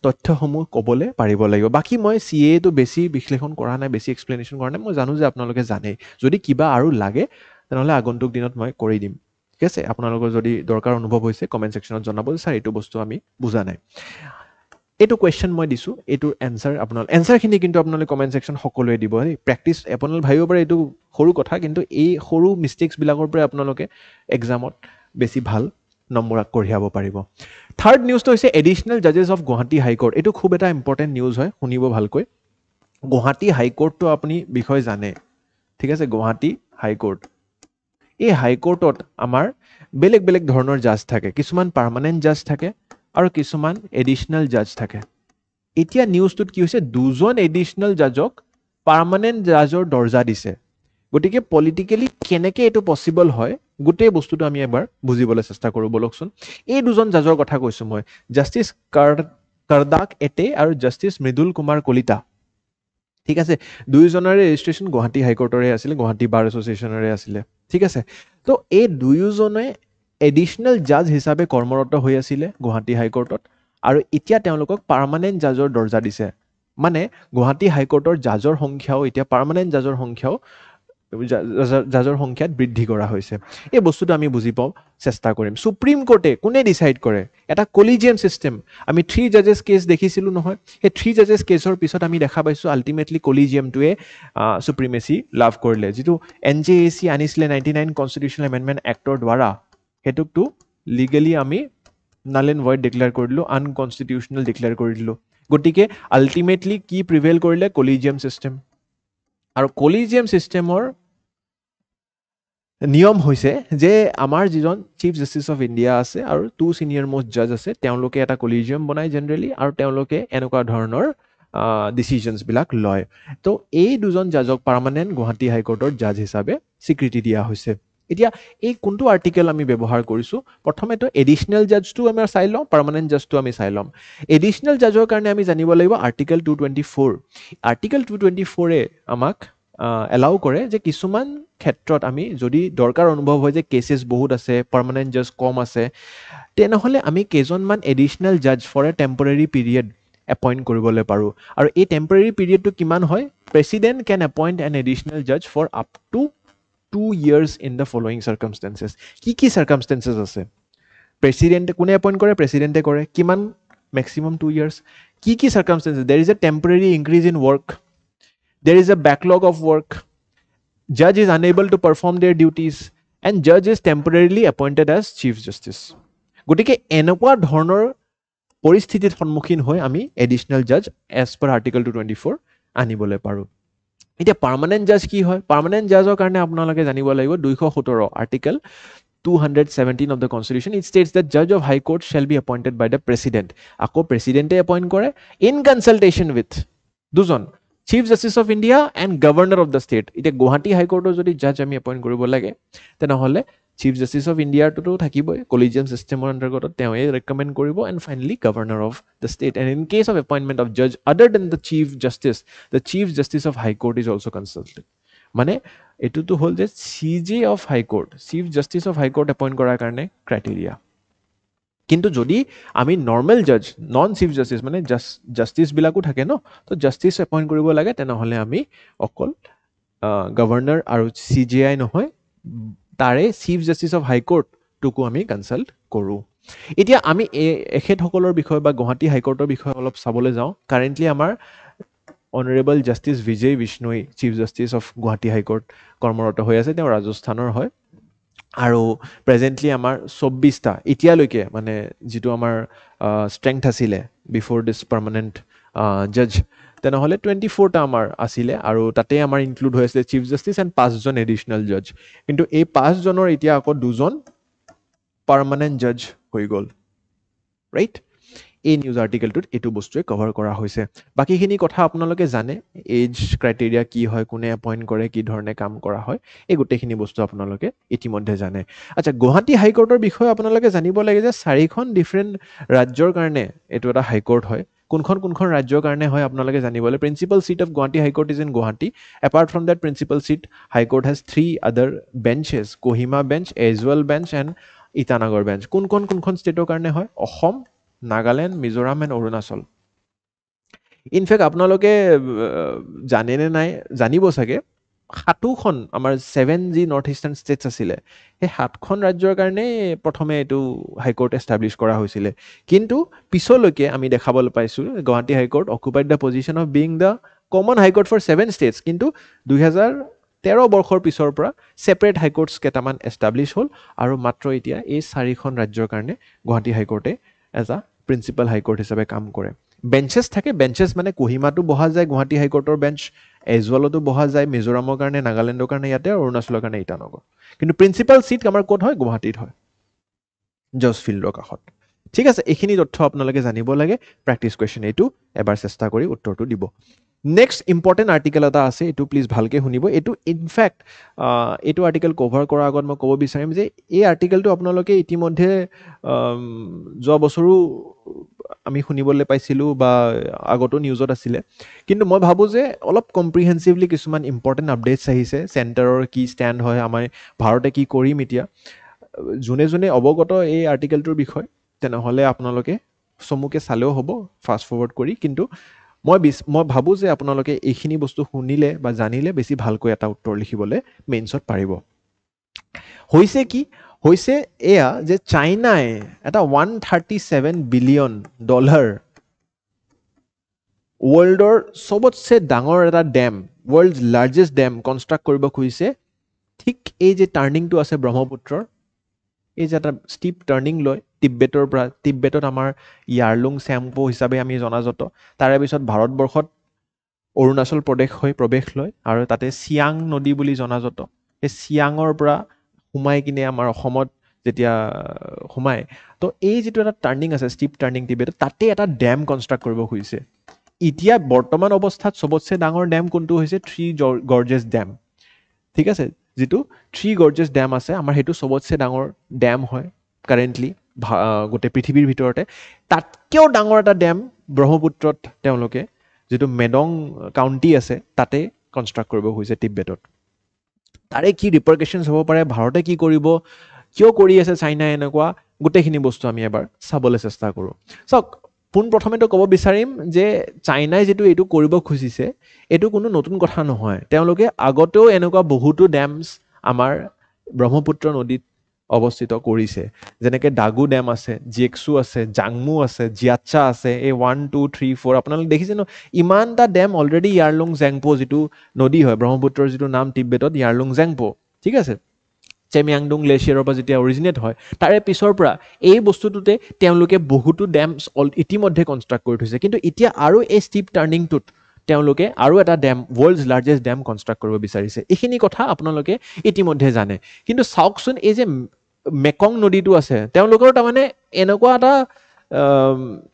S1: তথ্যসমূহ ক'বলৈ পাৰিব লাগিব। বাকী মই CAAটো বেছি বিশ্লেষণ কৰা নাই, বেছি এক্সপ্লেনেশ্যন কৰা নাই, মই জানো যে আপোনালোকে জানেই। যদি কিবা আৰু লাগে তেনেহ'লে আগন্তুক দিনত মই কৰি দিম, ঠিক আছে? আপোনালোকৰ যদি দৰকাৰ অনুভৱ হৈছে কমেণ্ট ছেকশ্যনত জনাব যে ছাৰ এইটো বস্তু আমি বুজা নাই। এইটো কুৱেশ্যন মই দিছোঁ, এইটোৰ এনচাৰখিনি কিন্তু আপোনালোকে কমেণ্ট ছেকশ্যন সকলোৱে দিব। প্ৰেক্টিচ, আপোনালোকে ভাবিব পাৰে এইটো সৰু কথা, কিন্তু এই সৰু মিষ্টেক্সবিলাকৰ পৰাই আপোনালোকে এক্সামত বেছি ভাল নম্বৰ কঢ়িয়াব পাৰিব। থাৰ্ড নিউজটো হৈছে এডিশ্যনেল জাজেছ অফ গুৱাহাটী হাইকোৰ্ট। এইটো খুব এটা ইম্পৰ্টেণ্ট নিউজ হয়, শুনিব ভালকৈ। গুৱাহাটী হাইকোৰ্টটো আপুনি বিষয় জানে, ঠিক আছে? গুৱাহাটী হাইকোৰ্ট, এই হাইকোৰ্টত আমাৰ বেলেগ বেলেগ ধৰণৰ জাজ থাকে। কিছুমান পাৰ্মানেণ্ট জাজ থাকে আৰু কিছুমান এডিশ্যনেল জাজ থাকে। এতিয়া নিউজটোত কি হৈছে, 2জন এডিশ্যনেল জাজক পাৰ্মানেণ্ট জাজৰ দৰ্জা দিছে। গতিকে পলিটিকেলি কেনেকৈ এইটো পচিবল হয়, গোটেই বস্তুটো আমি এবাৰ বুজিবলৈ চেষ্টা কৰোঁ, বলকচোন। এই 2জন জাজৰ কথা কৈছোঁ মই, জাষ্টিছ কাৰ্দাক এটে আৰু জাষ্টিছ মৃদুল কুমাৰ কলিতা, ঠিক আছে? 2জনৰে ৰেজিষ্ট্ৰেশ্যন গুৱাহাটী হাইকোৰ্টৰে আছিলে, গুৱাহাটী বাৰ এছ'চিয়েশ্যনৰে আছিলে, ঠিক আছে? তো এই 2জনে এডিশ্যনেল জাজ হিচাপে কৰ্মৰত হৈ আছিলে গুৱাহাটী হাইকোৰ্টত, আৰু এতিয়া তেওঁলোকক পাৰ্মানেণ্ট জাজৰ দৰ্জা দিছে। মানে গুৱাহাটী হাইকোৰ্টৰ জাজৰ সংখ্যাও এতিয়া পাৰ্মানেণ্ট জাজৰ সংখ্যাত বৃদ্ধি কৰা হৈছে। এই বস্তুটো আমি বুজি পাওঁ চেষ্টা কৰিম। সুপ্ৰিম কোৰ্টে কোনে ডিচাইড কৰে? এটা কলিজিয়াম ছিষ্টেম। আমি 3 জাজেছ কেছ দেখিছিলোঁ নহয়, সেই 3 জাজেছ কেছৰ পিছত আমি দেখা পাইছোঁ আল্টিমেটলি কলিজিয়ামটোৱে সুপ্ৰিমেচি লাভ কৰিলে। যিটো NJAC আনিছিলে 99 কনষ্টিটিউচনেল এমেণ্ডমেণ্ট এক্টৰ দ্বাৰা, সেইটোকতো লিগেলি আমি নাল এণ্ড ভইড ডিক্লেয়াৰ কৰি দিলোঁ, আনকনষ্টিটিউচনেল ডিক্লেয়াৰ কৰি দিলোঁ। গতিকে আল্টিমেটলি কি প্ৰিভেইল কৰিলে? কলিজিয়াম ছিষ্টেম। আৰু কলিজিয়াম চিষ্টেমৰ নিয়ম হৈছে যে আমাৰ যিজন চিফ জাষ্টিচ অফ ইণ্ডিয়া আছে আৰু 2 ছিনিয়ৰ মোষ্ট জাজ আছে তেওঁলোকে এটা কলিজিয়াম বনায় জেনেৰেলি আৰু তেওঁলোকে এনেকুৱা ধৰণৰ ডিচিজনছবিলাক লয় তো এই দুজন জাজক পাৰ্মানেণ্ট গুৱাহাটী হাইকোৰ্টৰ জাজ হিচাপে স্বীকৃতি দিয়া হৈছে এতিয়া এই কোনটো আৰ্টিকেল আমি ব্যৱহাৰ কৰিছোঁ প্ৰথমেতো এডিশ্যনেল জাজটো আমি চাই লওঁ পাৰ্মানেণ্ট জাজটো আমি চাই ল'ম এডিশ্যনেল জাজৰ কাৰণে আমি জানিব লাগিব আৰ্টিকেল 224 আৰ্টিকেল 224এ আমাক এলাউ কৰে যে কিছুমান ক্ষেত্ৰত আমি যদি দৰকাৰ অনুভৱ হয় যে কেছেছ বহুত আছে পাৰ্মানেণ্ট জাজ কম আছে তেনেহ'লে আমি কেইজনমান এডিশ্যনেল জাজ for a temporary period appoint কৰিবলৈ পাৰোঁ আৰু এই টেম্পৰেৰী পিৰিয়ডটো কিমান হয় president can appoint an additional জাজ for up to 2 years in the following circumstances কি circumstances আছে প্ৰেচিডেণ্টে কোনে এপইণ্ট কৰে প্ৰেচিডেণ্টে কৰে কিমান maximum 2 years কি circumstances there is a temporary increase in work there is a backlog of work judge is unable to perform their duties and judge is temporarily appointed as chief justice গতিকে এনেকুৱা ধৰণৰ পৰিস্থিতিৰ সন্মুখীন হৈ আমি এডিশ্যনেল জাজ এজ পাৰ আৰ্টিকেল 224 আনিবলৈ পাৰোঁ এতিয়া পাৰ্মানেণ্ট জাজ কি হয় পাৰ্মানেণ্ট জাজৰ কাৰণে আপোনালোকে জানিব লাগিব 217 article 217 of the constitution it states that judge of high court shall be appointed by the president আকৌ প্ৰেচিডেণ্টে এপইণ্ট কৰে in consultation with দুজন chief justice of India and governor of the state এতিয়া গুৱাহাটী হাইকোৰ্টৰ যদি জাজ আমি এপইণ্ট কৰিব লাগে তেনেহ'লে চিফ জাষ্টিচ অফ ইণ্ডিয়াৰটোতো থাকিবই কলিজিয়াম চিষ্টেমৰ অন্তৰ্গত তেওঁৱে ৰেকমেণ্ড কৰিব and finally governor of the state and in case of appointment of জাজ other than the chief justice of high court is also' consulted মানে এইটোতো হ'ল যে CJ of high court chief justice of high court appoint কৰাৰ কাৰণে ক্ৰাইটেৰিয়া কিন্তু যদি আমি নৰ্মেল জাজ নন চিফ জাষ্টিচ মানে জাষ্টিচবিলাকো থাকে ন তো জাষ্টিচ এপইণ্ট কৰিব লাগে তেনেহ'লে আমি অকল গভৰ্ণৰ আৰু CJI নহয় তাৰে চিফ জাষ্টিচ অফ হাই কোৰ্টটোকো আমি কনচাল্ট কৰোঁ এতিয়া আমি এখেতসকলৰ বিষয়ে বা গুৱাহাটী হাইকোৰ্টৰ বিষয়ে অলপ চাবলৈ যাওঁ কাৰেণ্টলি আমাৰ honourable justice Vijay Bishnoi chief justice of Guwahati high court কৰ্মৰত হৈ আছে তেওঁ ৰাজস্থানৰ হয় আৰু প্ৰেজেণ্টলি আমাৰ 24টা এতিয়ালৈকে মানে যিটো আমাৰ ষ্ট্ৰেংথ আছিলে বিফৰ দিছ পাৰ্মানেণ্ট জাজ তেনেহ'লে 24টা আমাৰ আছিলে আৰু তাতে আমাৰ ইনক্লুড হৈ আছিলে চিফ জাষ্টিচ এণ্ড 5জন এডিশ্যনেল জাজ কিন্তু এই 5জনৰ এতিয়া আকৌ 2জন পাৰ্মানেণ্ট জাজ হৈ গ'ল ৰাইট এই নিউজ আৰ্টিকেলটোত এইটো বস্তুৱে কভাৰ কৰা হৈছে বাকীখিনি কথা আপোনালোকে জানে এজ ক্ৰাইটেৰিয়া কি হয় কোনে এপইণ্ট কৰে কি ধৰণে কাম কৰা হয় এই গোটেইখিনি বস্তু আপোনালোকে ইতিমধ্যে জানে আচ্ছা গুৱাহাটী হাইকোৰ্টৰ বিষয়ে আপোনালোকে জানিব লাগে যে 4খন ডিফাৰেণ্ট ৰাজ্যৰ কাৰণে এইটো এটা হাইকোৰ্ট হয় কোনখন ৰাজ্যৰ কাৰণে হয় আপোনালোকে জানিবলৈ principal seat of Guwahati high court is in Guwahati apart from that principal seat high court has 3 other benches Kohima bench Aizawl bench and Itanagar bench কোনখন ষ্টেটৰ কাৰণে হয় অসম নাগালেণ্ড মিজোৰাম এণ্ড অৰুণাচল ইনফেক্ট আপোনালোকে জানেনে নাই জানিব চাগে 7খন আমাৰ 7 যি নৰ্থ ইষ্টাৰ্ণ ষ্টেটছ আছিলে সেই 7খন ৰাজ্যৰ কাৰণে প্ৰথমে এইটো হাইকোৰ্ট এষ্টাব্লিছ কৰা হৈছিলে কিন্তু পিছলৈকে আমি দেখাবলৈ পাইছোঁ Guwahati high court occupied the position of being the common high court for 7 states কিন্তু 2013 বৰ্ষৰ পিছৰ পৰা ছেপাৰেট হাইকোৰ্টছ কেইটামান এষ্টাব্লিছ হ'ল আৰু মাত্ৰ এতিয়া এই 4খন ৰাজ্যৰ কাৰণে গুৱাহাটী হাইকোৰ্টে এজ আ প্ৰিন্সিপাল হাইকোৰ্ট হিচাপে কাম কৰে বেঞ্চেছ থাকে বেঞ্চেছ মানে কোহিমাটো বহা যায় গুৱাহাটী হাইকোৰ্টৰ বেঞ্চ এজৱালতো বহা যায় মিজোৰামৰ কাৰণে নাগালেণ্ডৰ কাৰণে ইয়াতে আৰু অৰুণাচলৰ কাৰণে ইটানগৰ কিন্তু প্ৰিন্সিপাল চিট আমাৰ ক'ত হয় গুৱাহাটীত হয় জজ ফিল্ডৰ কাষত ঠিক আছে এইখিনি তথ্য আপোনালোকে জানিব লাগে প্ৰেক্টিছ কুৱেশ্যন এইটো এবাৰ চেষ্টা কৰি উত্তৰটো দিব নেক্সট ইম্পৰ্টেণ্ট আৰ্টিকেল এটা আছে এইটো প্লিজ ভালকৈ শুনিব এইটো ইনফেক্ট এইটো আৰ্টিকেল কভাৰ কৰাৰ আগত মই ক'ব বিচাৰিম যে এই আৰ্টিকেলটো আপোনালোকে ইতিমধ্যে যোৱা বছৰো আমি শুনিবলৈ পাইছিলোঁ বা আগতো নিউজত আছিলে কিন্তু মই ভাবোঁ যে অলপ কম্প্ৰিহেনচিভলি কিছুমান ইম্পৰ্টেণ্ট আপডেটছ আহিছে চেণ্টাৰৰ কি ষ্টেণ্ড হয় আমাৰ ভাৰতে কি কৰিম এতিয়া যোনে অৱগত এই আৰ্টিকেলটোৰ বিষয়ে তেনেহ'লে আপোনালোকে চমুকে চালেও হ'ব ফাষ্ট ফৰৱাৰ্ড কৰি কিন্তু মই ভাবোঁ যে আপোনালোকে এইখিনি বস্তু শুনিলে বা জানিলে বেছি ভালকৈ এটা উত্তৰ লিখিবলৈ মেইনছত পাৰিব হৈছে কি হৈছে এয়া যে চাইনাই এটা $137 বিলিয়ন ৱৰ্ল্ডৰ চবতছে ডাঙৰ এটা dam world largest dam construct কৰিব খুজিছে ঠিক এই যে টাৰ্ণিংটো আছে ব্ৰহ্মপুত্ৰৰ এই যে এটা ষ্টিপ টাৰ্ণিং লয় তিব্বেটৰ পৰা তিব্বেটত আমাৰ ইয়াৰলুং চেম্পো হিচাপে আমি জনাজাত তাৰে পিছত ভাৰতবৰ্ষত অৰুণাচল প্ৰদেশ হৈ প্ৰৱেশ লয় আৰু তাতে চিয়াং নদী বুলি জনাজাত সেই চিয়াঙৰ পৰা সোমাই কিনে আমাৰ অসমত যেতিয়া সোমায় তো এই যিটো এটা টাৰ্ণিং আছে ষ্টিপ টাৰ্ণিং টিবেট তাতে এটা ডেম কনষ্ট্ৰাক্ট কৰিব খুজিছে এতিয়া বৰ্তমান অৱস্থাত চবতছে ডাঙৰ ডেম কোনটো হৈছে থ্ৰী গৰ্জেছ ডেম ঠিক আছে যিটো থ্ৰী গৰ্জেছ ডেম আছে আমাৰ সেইটো চবতছে ডাঙৰ ডেম হয় কাৰেণ্টলি গোটেই পৃথিৱীৰ ভিতৰতে তাতকৈও ডাঙৰ এটা ডেম ব্ৰহ্মপুত্ৰত তেওঁলোকে যিটো মেডং কাউণ্টি আছে তাতে কনষ্ট্ৰাক্ট কৰিব খুজিছে টিবেটত তাৰে কি ৰিপাৰকেশ্যনছ হ'ব পাৰে ভাৰতে কি কৰিব কিয় কৰি আছে চাইনাই এনেকুৱা গোটেইখিনি বস্তু আমি এবাৰ চাবলৈ চেষ্টা কৰোঁ চাওক পোনপ্ৰথমেতো ক'ব বিচাৰিম যে চাইনাই যিটো এইটো কৰিব খুজিছে এইটো কোনো নতুন কথা নহয় তেওঁলোকে আগতেও এনেকুৱা বহুতো ডেমছ আমাৰ ব্ৰহ্মপুত্ৰ নদীত অৱস্থিত কৰিছে যেনেকৈ ডাগু ডেম আছে জিয়েকছু আছে জাংমু আছে জিয়াচ্ছা আছে এই 1 2 3 4 আপোনালোকে দেখিছে ন ইমানটা ডেম অলৰেডি ইয়াৰলুং জেংপো যিটো নদী হয় ব্ৰহ্মপুত্ৰৰ যিটো নাম টিবেটত ইয়াৰলুং জেংপো ঠিক আছে চেমিয়াংডুং গ্লেছিয়াৰৰ পৰা যেতিয়া অৰিজিনেট হয় তাৰে পিছৰ পৰা এই বস্তুটোতে তেওঁলোকে বহুতো ডেমছ ইতিমধ্যে কনষ্ট্ৰাক্ট কৰি থৈছে কিন্তু এতিয়া আৰু এই ষ্টিপ টাৰ্ণিংটোত তেওঁলোকে আৰু এটা dam world's largest dam construct কৰিব বিচাৰিছে এইখিনি কথা আপোনালোকে ইতিমধ্যে জানে কিন্তু চাওকচোন এই যে মেকং নদীটো আছে তেওঁলোকৰ তাৰমানে এনেকুৱা এটা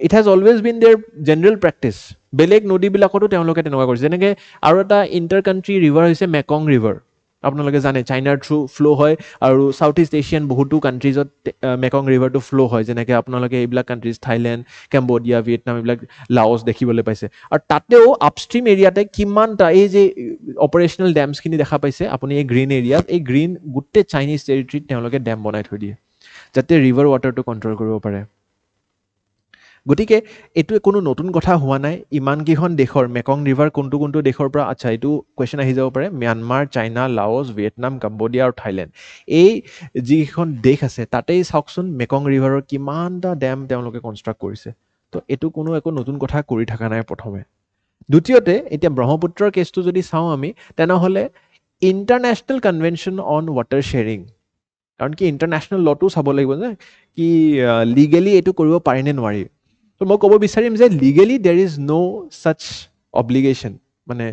S1: it has always been there general practice বেলেগ নদীবিলাকতো তেওঁলোকে তেনেকুৱা কৰিছে যেনেকৈ আৰু এটা ইণ্টাৰ কাণ্ট্ৰি ৰিভাৰ হৈছে মেকং ৰিভাৰ আপোনালোকে জানে চাইনাৰ থ্ৰু ফ্ল' হয় আৰু চাউথ ইষ্ট এছিয়ান বহুতো কাণ্ট্ৰিজত মেকং ৰিভাৰটো ফ্ল' হয় যেনেকৈ আপোনালোকে এইবিলাক কাণ্ট্ৰিজ থাইলেণ্ড কেম্বোডিয়া ভিয়েটনাম এইবিলাক লাওছ দেখিবলৈ পাইছে আৰু তাতেও আপষ্ট্ৰীম এৰিয়াতে কিমানটা এই যে অপাৰেশ্যনেল ডেমছখিনি দেখা পাইছে আপুনি এই গ্ৰীণ এৰিয়াত এই গ্ৰীণ গোটেই চাইনিজ টেৰিটৰীত তেওঁলোকে ডেম বনাই থৈ দিয়ে যাতে ৰিভাৰ ৱাটাৰটো কণ্ট্ৰল কৰিব পাৰে গতিকে এইটো কোনো নতুন কথা হোৱা নাই ইমানকেইখন দেশৰ মেকং ৰিভাৰ কোনটো কোনটো দেশৰ পৰা আচ্ছা এইটো কুৱেশ্যন আহি যাব পাৰে Myanmar China Laos Vietnam Cambodia আৰু থাইলেণ্ড এই যিকেইখন দেশ আছে তাতেই চাওকচোন মেকং ৰিভাৰৰ কিমানটা ডেম তেওঁলোকে কনষ্ট্ৰাক্ট কৰিছে তো এইটো কোনো একো নতুন কথা কৰি থকা নাই প্ৰথমে দ্বিতীয়তে এতিয়া ব্ৰহ্মপুত্ৰৰ কেছটো যদি চাওঁ আমি তেনেহ'লে international convention on water sharing কাৰণ কি ইণ্টাৰনেশ্যনেল লটো চাব লাগিব যে কি লিগেলি এইটো কৰিব পাৰি নে নোৱাৰি তো মই ক'ব বিচাৰিম যে লিগেলি দেৰ ইজ ন' ছাচ অব্লিগেশ্যন মানে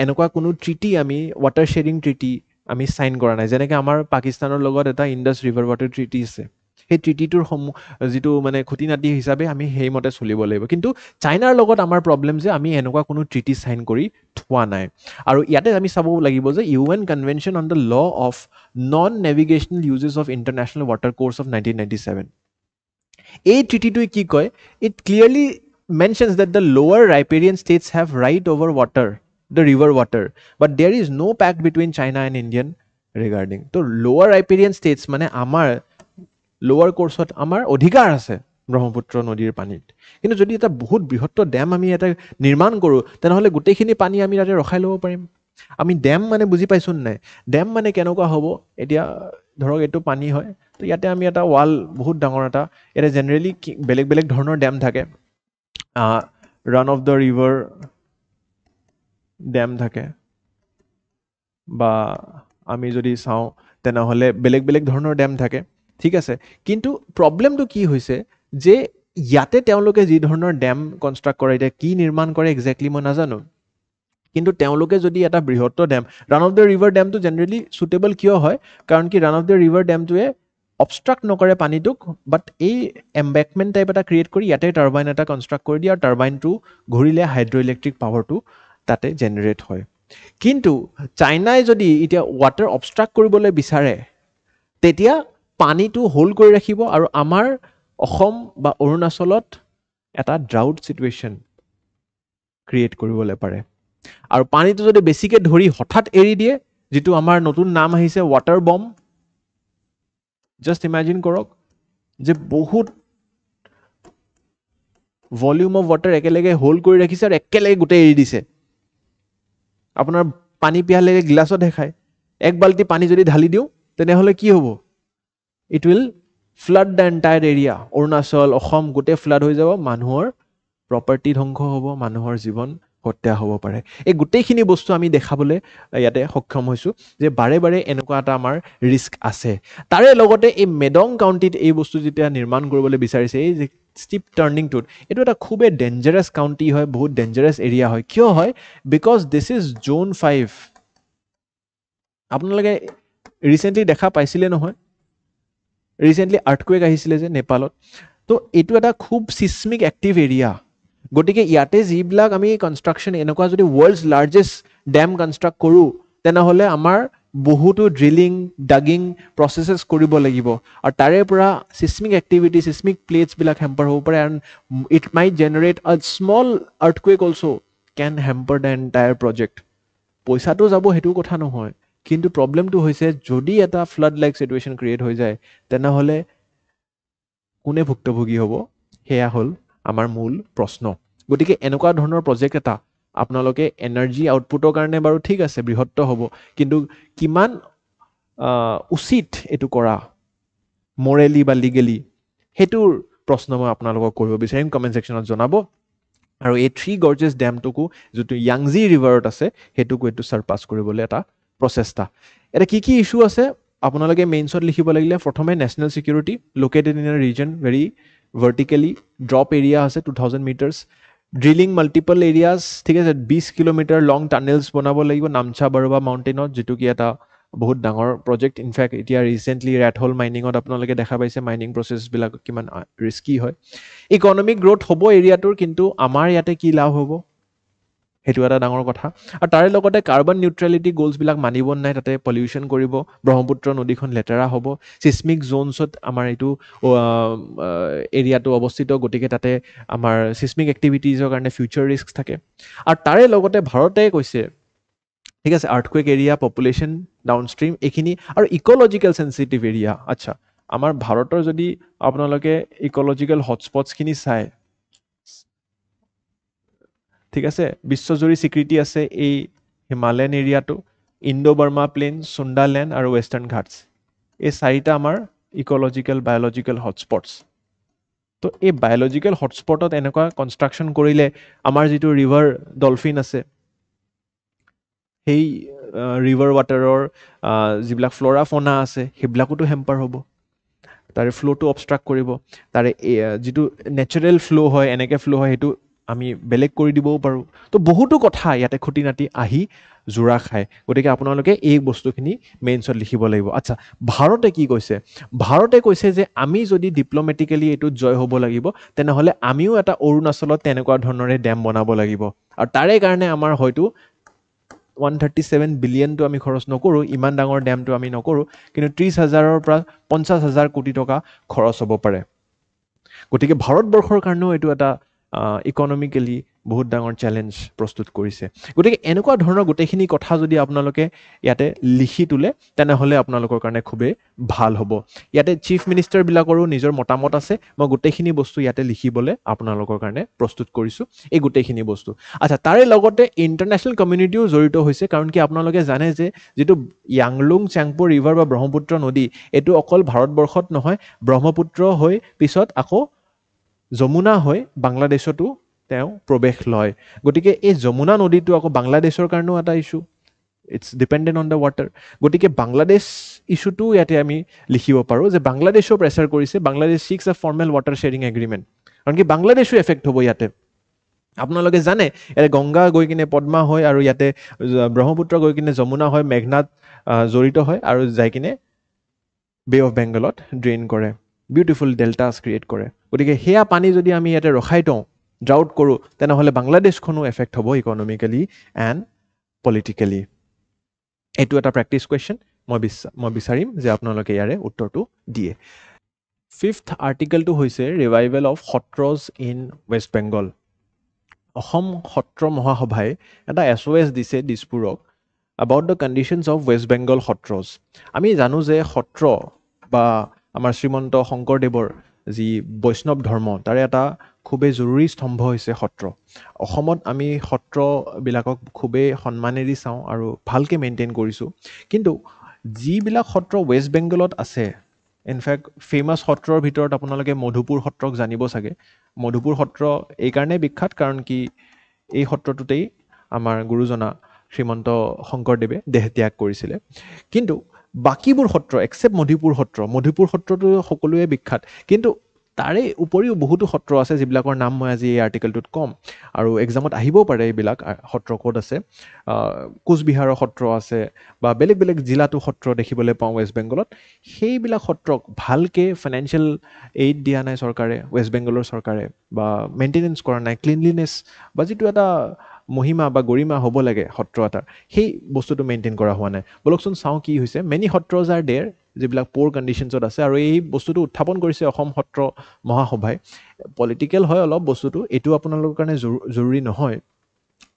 S1: এনেকুৱা কোনো ট্ৰিটি আমি ৱাটাৰ শ্বেয়াৰিং ট্ৰিটি আমি চাইন কৰা নাই যেনেকৈ আমাৰ পাকিস্তানৰ লগত এটা ইণ্ডাছ ৰিভাৰ ৱাটাৰ ট্ৰিটি আছে সেই ট্ৰিটিটোৰ যিটো মানে খুটি নাটি হিচাপে আমি সেইমতে চলিব লাগিব কিন্তু চাইনাৰ লগত আমাৰ প্ৰব্লেম যে আমি এনেকুৱা কোনো ট্ৰিটি চাইন কৰি থোৱা নাই আৰু ইয়াতে আমি চাব লাগিব যে UN convention on the law of non navigational uses of international water course of 1997 এই ট্ৰিটিটোৱে কি কয় it clearly mentions that the lower riparian states have right over water the river water but there is no' pact between China and Indian regarding to lower riparian states মানে আমাৰ লোৱাৰ কোৰ্ছত আমাৰ অধিকাৰ আছে ব্ৰহ্মপুত্ৰ নদীৰ পানীত কিন্তু যদি এটা বহুত বৃহত্তৰ ডেম আমি এটা নিৰ্মাণ কৰোঁ তেনেহ'লে গোটেইখিনি পানী আমি তাতে ৰখাই ল'ব পাৰিম আমি ডেম মানে বুজি পাইছোঁ নাই ডেম মানে কেনেকুৱা হ'ব এতিয়া ধৰক এইটো পানী হয় তো ইয়াতে আমি এটা ৱাল বহুত ডাঙৰ এটা ইয়াতে জেনেৰেলি বেলেগ বেলেগ ধৰণৰ ডেম থাকে run of the river dam থাকে বা আমি যদি চাওঁ তেনেহ'লে বেলেগ বেলেগ ধৰণৰ ডেম থাকে ঠিক আছে কিন্তু প্ৰব্লেমটো কি হৈছে যে ইয়াতে তেওঁলোকে যি ধৰণৰ ডেম কনষ্ট্ৰাক্ট কৰে এতিয়া কি নিৰ্মাণ কৰে একজেক্টলি মই নাজানো কিন্তু তেওঁলোকে যদি এটা বৃহত্তৰ dam run of the river ডেমটো জেনেৰেলি চুটেবল কিয় হয় কাৰণ কি ৰান অফ দ্য ৰিভাৰ ডেমটোৱে অবষ্ট্ৰাক্ট নকৰে পানীটোক বাট এই এম্বেকমেণ্ট টাইপ এটা ক্ৰিয়েট কৰি ইয়াতে টাৰ্বাইন এটা কনষ্ট্ৰাক্ট কৰি দিয়ে আৰু টাৰ্বাইনটো ঘূৰিলে হাইড্ৰ' ইলেক্ট্ৰিক পাৱাৰটো তাতে জেনেৰেট হয় কিন্তু চাইনাই যদি এতিয়া ৱাটাৰ অবষ্ট্ৰাক্ট কৰিবলৈ বিচাৰে তেতিয়া পানীটো হোল্ড কৰি ৰাখিব আৰু আমাৰ অসম বা অৰুণাচলত এটা ড্ৰাউট চিটুৱেশ্যন ক্ৰিয়েট কৰিবলৈ পাৰে আৰু পানীটো যদি বেছিকৈ ধৰি হঠাৎ এৰি দিয়ে যিটো আমাৰ নতুন নাম আহিছে ৱাটাৰ বম জাষ্ট ইমেজিন কৰক যে বহুত ভলিউম অফ ৱাটাৰ একেলগে হোল্ড কৰি ৰাখিছে আৰু একেলগে গোটেই এৰি দিছে আপোনাৰ পানী পিয়ালেগে গিলাচত দেখায় এক বাল্টি পানী যদি ঢালি দিওঁ তেনেহ'লে কি হ'ব it will flood the entire area Arunachal Assam গোটেই ফ্লাড হৈ যাব মানুহৰ প্ৰপাৰ্টি ধ্বংস হ'ব মানুহৰ জীৱন হত্যা হ'ব পাৰে এই গোটেইখিনি বস্তু আমি দেখাবলৈ ইয়াতে সক্ষম হৈছোঁ যে বাৰে বাৰে এনেকুৱা এটা আমাৰ ৰিস্ক আছে তাৰে লগতে এই মেডং কাউণ্টিত এই বস্তু যেতিয়া নিৰ্মাণ কৰিবলৈ বিচাৰিছে এই যে ষ্টিপ টাৰ্ণিংটোত এইটো এটা খুবেই ডেঞ্জাৰাছ কাউণ্টি হয়, বহুত ডেঞ্জাৰাছ এৰিয়া হয়। কিয় হয়? Because this is zone 5। আপোনালোকে ৰিচেণ্টলি দেখা পাইছিলে নহয়, ৰিচেণ্টলি আৰ্থকুৱেক আহিছিলে যে নেপালত। তো এইটো এটা খুব চিছমিক এক্টিভ এৰিয়া। গতিকে ইয়াতে যিবিলাক আমি কনষ্ট্ৰাকশ্যন এনেকুৱা যদি ৱৰ্ল্ডছ লাৰ্জেষ্ট ডেম কনষ্ট্ৰাক্ট কৰোঁ, তেনেহ'লে আমাৰ বহুতো ড্ৰিলিং ডাগিং প্ৰচেছেছ কৰিব লাগিব, আৰু তাৰে পৰা চিছমিক এক্টিভিটি চিছমিক প্লেটছবিলাক হেম্পাৰ হ'ব পাৰে, and it might generate a small earthquake also' can hamper the entire project. পইচাটো যাব, সেইটো কথা নহয়, কিন্তু প্ৰব্লেমটো হৈছে যদি এটা ফ্লাড লাইক চিটুৱেশ্যন ক্ৰিয়েট হৈ যায়, তেনেহ'লে কোনে ভুক্তভোগী হ'ব? সেয়া হ'ল আমাৰ মূল প্ৰশ্ন। গতিকে এনেকুৱা ধৰণৰ প্ৰজেক্ট এটা আপোনালোকে এনাৰ্জি আউটপুটৰ কাৰণে বাৰু ঠিক আছে, বৃহত্ত হ'ব, কিন্তু কিমান উচিত এইটো কৰা মৰেলি বা লিগেলি, সেইটোৰ প্ৰশ্ন মই আপোনালোকক কৰিব বিচাৰিম। কমেণ্ট ছেকশ্যনত জনাব। আৰু এই 3 গৰ্জেছ ডেমটোকো যিটো য়াংজি ৰিভাৰত আছে, সেইটোকো এইটো ছাৰপাছ কৰিবলৈ এটা প্ৰচেষ্টা। এতিয়া কি ইছ্যু আছে আপোনালোকে মেইনছত লিখিব লাগিলে? প্ৰথমে national security, located in a reason very vertically drop area আছে 2000 মিটাৰ্ছ, ড্ৰিলিং মাল্টিপল এৰিয়াজ, ঠিক আছে, 20 কিলোমিটাৰ লং টানেলছ বনাব লাগিব নামচা বৰুৱা মাউণ্টেইনত, যিটো কি এটা বহুত ডাঙৰ প্ৰজেক্ট। ইনফেক্ট এতিয়া ৰিচেণ্টলি ৰেড হোল মাইনিঙত আপোনালোকে দেখা পাইছে মাইনিং প্ৰচেছবিলাক কিমান ৰিস্কি হয়। ইকনমিক গ্ৰ'থ হ'ব এৰিয়াটোৰ, কিন্তু আমাৰ ইয়াতে কি লাভ হ'ব, সেইটো এটা ডাঙৰ কথা। আৰু তাৰে লগতে কাৰ্বন নিউট্ৰেলিটি গ'লছবিলাক মানিব নাই, তাতে পলিউশ্যন কৰিব, ব্ৰহ্মপুত্ৰ নদীখন লেতেৰা হ'ব, চিছমিক জ'নছত আমাৰ এইটো এৰিয়াটো অৱস্থিত, গতিকে তাতে আমাৰ চিছমিক এক্টিভিটিজৰ কাৰণে ফিউচাৰ ৰিস্ক থাকে। আৰু তাৰে লগতে ভাৰতে কৈছে, ঠিক আছে, আৰ্থকুৱেক এৰিয়া, পপুলেশ্যন ডাউনষ্ট্ৰীম এইখিনি, আৰু ইক'লজিকেল চেঞ্চিটিভ এৰিয়া। আচ্ছা, আমাৰ ভাৰতৰ যদি আপোনালোকে ইক'লজিকেল হটস্পটছখিনি চায়, ঠিক আছে, বিশ্বজুৰি স্বীকৃতি আছে এই হিমালয়ান এৰিয়াটো, ইণ্ডো বাৰ্মা প্লেইন, চুণ্ডালেণ্ড আৰু ৱেষ্টাৰ্ণ ঘাটছ, এই 4টা আমাৰ ইক'লজিকেল বায়'লজিকেল হটস্পটছ। তো এই বায়'লজিকেল হটস্পটত এনেকুৱা কনষ্ট্ৰাকশ্যন কৰিলে আমাৰ যিটো ৰিভাৰ ডলফিন আছে, সেই ৰিভাৰ ৱাটাৰৰ যিবিলাক ফ্ল'ৰা ফ'না আছে, সেইবিলাকোতো হেম্পাৰ হ'ব, তাৰে ফ্ল'টো অবষ্ট্ৰাক্ট কৰিব, তাৰে যিটো নেচাৰেল ফ্ল' হয়, এনেকৈ ফ্ল' হয়, সেইটো আমি বেলেগ কৰি দিবও পাৰোঁ। তো বহুতো কথা ইয়াতে খুটি নাটি আহি জোৰা খায়। গতিকে আপোনালোকে এই বস্তুখিনি মেইনছত লিখিব লাগিব। আচ্ছা, ভাৰতে কি কৈছে? ভাৰতে কৈছে যে আমি যদি ডিপ্ল'মেটিকেলি এইটোত জয় হ'ব লাগিব, তেনেহ'লে আমিও এটা অৰুণাচলত তেনেকুৱা ধৰণৰে ডেম বনাব লাগিব, আৰু তাৰে কাৰণে আমাৰ হয়তো 137 বিলিয়নটো আমি খৰচ নকৰোঁ, ইমান ডাঙৰ ডেমটো আমি নকৰোঁ, কিন্তু 30,000ৰ পৰা 50,000 কোটি টকা খৰচ হ'ব পাৰে। গতিকে ভাৰতবৰ্ষৰ কাৰণেও এইটো এটা ইকনমিকেলি বহুত ডাঙৰ চেলেঞ্জ প্ৰস্তুত কৰিছে। গতিকে এনেকুৱা ধৰণৰ গোটেইখিনি কথা যদি আপোনালোকে ইয়াতে লিখি তোলে, তেনেহ'লে আপোনালোকৰ কাৰণে খুবেই ভাল হ'ব। ইয়াতে চিফ মিনিষ্টাৰবিলাকৰো নিজৰ মতামত আছে, মই গোটেইখিনি বস্তু ইয়াতে লিখিবলৈ আপোনালোকৰ কাৰণে প্ৰস্তুত কৰিছোঁ, এই গোটেইখিনি বস্তু। আচ্ছা, তাৰে লগতে ইণ্টাৰনেশ্যনেল কমিউনিটিও জড়িত হৈছে, কাৰণ কি আপোনালোকে জানে যে যিটো য়াংলুং চেংপো ৰিভাৰ বা ব্ৰহ্মপুত্ৰ নদী, এইটো অকল ভাৰতবৰ্ষত নহয়, ব্ৰহ্মপুত্ৰ হৈ পিছত আকৌ যমুনা হৈ বাংলাদেশতো তেওঁ প্ৰৱেশ লয়। গতিকে এই যমুনা নদীটো আকৌ বাংলাদেশৰ কাৰণেও এটা issue, it's dependent on the water. গতিকে বাংলাদেশ ইছ্যুটো ইয়াতে আমি লিখিব পাৰোঁ যে বাংলাদেশেও প্ৰেছাৰ কৰিছে, বাংলাদেশ ছিক্স এ ফৰ্মেল ৱাটাৰ শ্বেয়াৰিং এগ্ৰিমেণ্ট, কাৰণ কি বাংলাদেশো এফেক্ট হ'ব ইয়াতে। আপোনালোকে জানে ইয়াতে গংগা গৈ কিনে পদ্মা হয়, আৰু ইয়াতে ব্ৰহ্মপুত্ৰ গৈ কিনে যমুনা হয়, মেঘনাত জড়িত হয়, আৰু যাই কিনে বে অফ বেংগলত ড্ৰেইন কৰে, বিউটিফুল ডেল্টাছ ক্ৰিয়েট কৰে। গতিকে সেয়া পানী যদি আমি ইয়াতে ৰখাই থওঁ, ড্ৰাউট কৰোঁ, তেনেহ'লে বাংলাদেশখনো এফেক্ট হ'ব ইকনমিকেলি এণ্ড পলিটিকেলি। এইটো এটা প্ৰেক্টিছ কুৱেশ্যন, মই বিচাৰিম যে আপোনালোকে ইয়াৰে উত্তৰটো দিয়ে। 5th আৰ্টিকেলটো হৈছে revival of Satras in West Bengal. Assam Satra মহাসভাই এটা SOS দিছে দিছপুৰক about the conditions of West Bengal সত্ৰজ। আমি জানো যে সত্ৰ বা আমাৰ শ্ৰীমন্ত শংকৰদেৱৰ যি বৈষ্ণৱ ধৰ্ম, তাৰে এটা খুবেই জৰুৰী স্তম্ভ হৈছে সত্ৰ। অসমত আমি সত্ৰবিলাকক খুবেই সন্মানেৰে চাওঁ আৰু ভালকৈ মেইনটেইন কৰিছোঁ, কিন্তু যিবিলাক সত্ৰ ৱেষ্ট বেংগলত আছে, ইনফেক্ট ফেমাছ সত্ৰৰ ভিতৰত আপোনালোকে মধুপুৰ সত্ৰক জানিব চাগে। মধুপুৰ সত্ৰ এইকাৰণেই বিখ্যাত কাৰণ কি এই সত্ৰটোতেই আমাৰ গুৰুজনা শ্ৰীমন্ত শংকৰদেৱে দেহ ত্যাগ কৰিছিলে। কিন্তু বাকীবোৰ সত্ৰ এক্সেপ্ট মধুপুৰ সত্ৰটো সকলোৱে বিখ্যাত, কিন্তু তাৰে উপৰিও বহুতো সত্ৰ আছে যিবিলাকৰ নাম মই আজি এই আৰ্টিকেলটোত ক'ম আৰু এক্সামত আহিবও পাৰে এইবিলাক সত্ৰ ক'ত আছে কোচবিহাৰৰ সত্ৰ আছে বা বেলেগ বেলেগ জিলাতো সত্ৰ দেখিবলৈ পাওঁ ৱেষ্ট বেংগলত সেইবিলাক সত্ৰক ভালকৈ ফাইনেন্সিয়েল এইড দিয়া নাই চৰকাৰে ৱেষ্ট বেংগলৰ চৰকাৰে বা মেইনটেনেঞ্চ কৰা নাই ক্লিনলিনেছ বা যিটো এটা মহিমা বা গৰিমা হ'ব লাগে সত্ৰ এটাৰ সেই বস্তুটো মেইনটেইন কৰা হোৱা নাই বলকচোন চাওঁ কি হৈছে মেনি সত্ৰজ আৰ দেৰ যিবিলাক প'ৰ কণ্ডিশ্যনছত আছে আৰু এই বস্তুটো উত্থাপন কৰিছে অসম সত্ৰ মহাসভাই পলিটিকেল হয় অলপ বস্তুটো এইটো আপোনালোকৰ কাৰণে জৰুৰী নহয়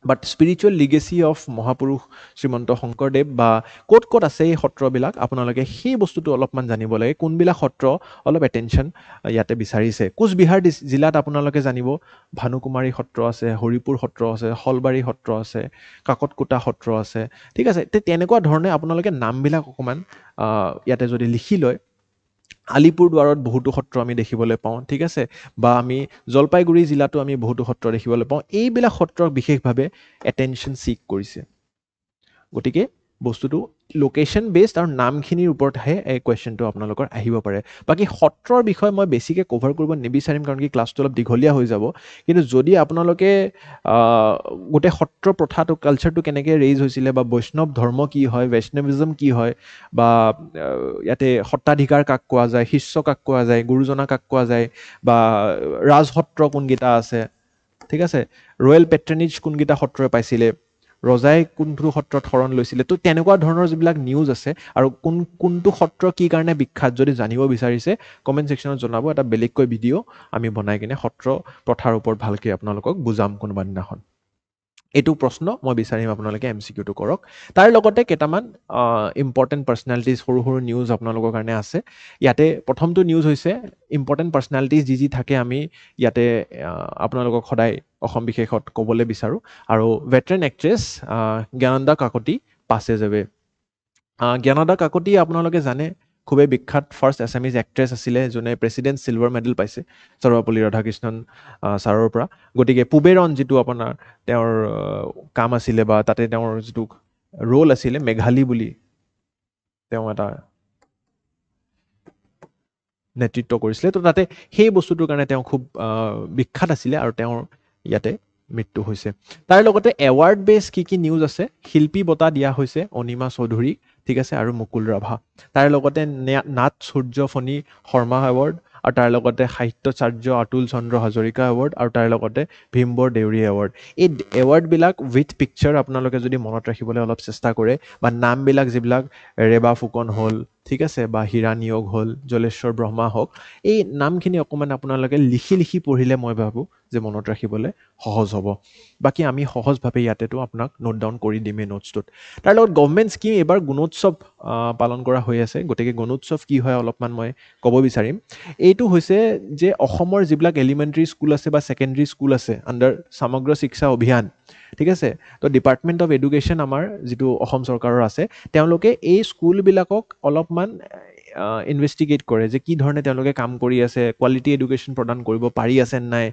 S1: বাট স্পিৰিচুৱেল লিগেচি অফ মহাপুৰুষ শ্ৰীমন্ত শংকৰদেৱ বা ক'ত ক'ত আছে এই সত্ৰবিলাক আপোনালোকে সেই বস্তুটো অলপমান জানিব লাগে কোনবিলাক সত্ৰ অলপ এটেনশ্যন ইয়াতে বিচাৰিছে কোচবিহাৰ জিলাত আপোনালোকে জানিব ভানুকুমাৰী সত্ৰ আছে হৰিপুৰ সত্ৰ আছে শলবাৰী সত্ৰ আছে কাকতকোটা সত্ৰ আছে ঠিক আছে তেনেকুৱা ধৰণে আপোনালোকে নামবিলাক অকণমান ইয়াতে যদি লিখি লয় আলিপুৰদুৱাৰত বহুতো সত্ৰ আমি দেখিবলৈ পাওঁ ঠিক আছে বা আমি জলপাইগুৰি জিলাতো আমি বহুতো সত্ৰ দেখিবলৈ পাওঁ এইবিলাক সত্ৰক বিশেষভাৱে এটেনশ্যন চিক কৰিছে গতিকে বস্তুটো লোকেশ্যন বেছড আৰু নামখিনিৰ ওপৰতহে এই কুৱেশ্যনটো আপোনালোকৰ আহিব পাৰে বাকী সত্ৰৰ বিষয়ে মই বেছিকৈ কভাৰ কৰিব নিবিচাৰিম কাৰণ কি ক্লাছটো অলপ দীঘলীয়া হৈ যাব কিন্তু যদি আপোনালোকে গোটেই সত্ৰ প্ৰথাটো কালচাৰটো কেনেকৈ ৰেইজ হৈছিলে বা বৈষ্ণৱ ধৰ্ম কি হয় বৈষ্ণৱিজম কি হয় বা ইয়াতে সত্ৰাধিকাৰ কাক কোৱা যায় শিষ্য কাক কোৱা যায় গুৰুজনা কাক কোৱা যায় বা ৰাজসত্ৰ কোনকেইটা আছে ঠিক আছে ৰয়েল পেট্ৰনিজ কোনকেইটা সত্ৰই পাইছিলে ৰজাই কোনটো সত্ৰত শৰণ লৈছিলে তো তেনেকুৱা ধৰণৰ যিবিলাক নিউজ আছে আৰু কোনটো সত্ৰ কি কাৰণে বিখ্যাত যদি জানিব বিচাৰিছে কমেণ্ট ছেকশ্যনত জনাব এটা বেলেগকৈ ভিডিঅ' আমি বনাই কিনে সত্ৰ প্ৰথাৰ ওপৰত ভালকৈ আপোনালোকক বুজাম কোনোবা দিনাখন এইটো প্ৰশ্ন মই বিচাৰিম আপোনালোকে MCQটো কৰক তাৰ লগতে কেইটামান ইম্পৰ্টেণ্ট পাৰ্চনেলিটিজ সৰু সৰু নিউজ আপোনালোকৰ কাৰণে আছে ইয়াতে প্ৰথমটো নিউজ হৈছে ইম্পৰ্টেণ্ট পাৰ্চনেলিটিজ যি থাকে আমি ইয়াতে আপোনালোকক সদায় অসম বিশেষত ক'বলৈ বিচাৰোঁ আৰু veteran actress Gyanada Kakati passes away Gyanada Kakati আপোনালোকে জানে খুবেই বিখ্যাত ফাৰ্ষ্ট এছামিজ এক্ট্ৰেছ আছিলে যোনে প্ৰেছিডেণ্ট চিলভাৰ মেডেল পাইছে সৰ্বপল্লী ৰাধাকৃষ্ণন ছাৰৰ পৰা গতিকে পুবেৰণ যিটো আপোনাৰ তেওঁৰ কাম আছিলে বা তাতে তেওঁৰ যিটো ৰোল আছিলে মেঘালী বুলি তেওঁ এটা নেতৃত্ব কৰিছিলে তো তাতে সেই বস্তুটোৰ কাৰণে তেওঁ খুব বিখ্যাত আছিলে আৰু তেওঁৰ ইয়াতে মৃত্যু হৈছে তাৰ লগতে এৱাৰ্ড বেছ কি নিউজ আছে শিল্পী বঁটা দিয়া হৈছে অনিমা চৌধুৰী ঠিক আছে আৰু মুকুল ৰাভা তাৰ লগতে নাট সূৰ্যফণী শৰ্মা এৱাৰ্ড আৰু তাৰ লগতে সাহিত্যাচাৰ্য অতুল চন্দ্ৰ হাজৰিকা এৱাৰ্ড আৰু তাৰ লগতে ভীমবৰ দেউৰী এৱাৰ্ড এই এৱাৰ্ডবিলাক উইথ পিকচাৰ আপোনালোকে যদি মনত ৰাখিবলৈ অলপ চেষ্টা কৰে বা নামবিলাক যিবিলাক ৰেবা ফুকন হ'ল ঠিক আছে বা হীৰা নিয়োগ হ'ল জলেশ্বৰ ব্ৰহ্মা হওক এই নামখিনি অকণমান আপোনালোকে লিখি পঢ়িলে মই ভাবোঁ যে মনত ৰাখিবলৈ সহজ হ'ব বাকী আমি সহজভাৱে ইয়াতেতো আপোনাক নোট ডাউন কৰি দিম এই নোটছটোত তাৰ লগত গভৰ্ণমেণ্ট স্কিম এইবাৰ গুণোৎসৱ পালন কৰা হৈ আছে গতিকে গুণোৎসৱ কি হয় অলপমান মই ক'ব বিচাৰিম এইটো হৈছে যে অসমৰ যিবিলাক এলিমেণ্টাৰী স্কুল আছে বা ছেকেণ্ডেৰী স্কুল আছে আণ্ডাৰ সমগ্ৰ শিক্ষা অভিযান ঠিক আছে তো ডিপাৰ্টমেণ্ট অফ এডুকেশ্যন আমাৰ যিটো অসম চৰকাৰৰ আছে তেওঁলোকে এই স্কুলবিলাকক অলপমান ইনভেষ্টিগেট কৰে যে কি ধৰণে তেওঁলোকে কাম কৰি আছে কোৱালিটি এডুকেশ্যন প্ৰদান কৰিব পাৰি আছে নাই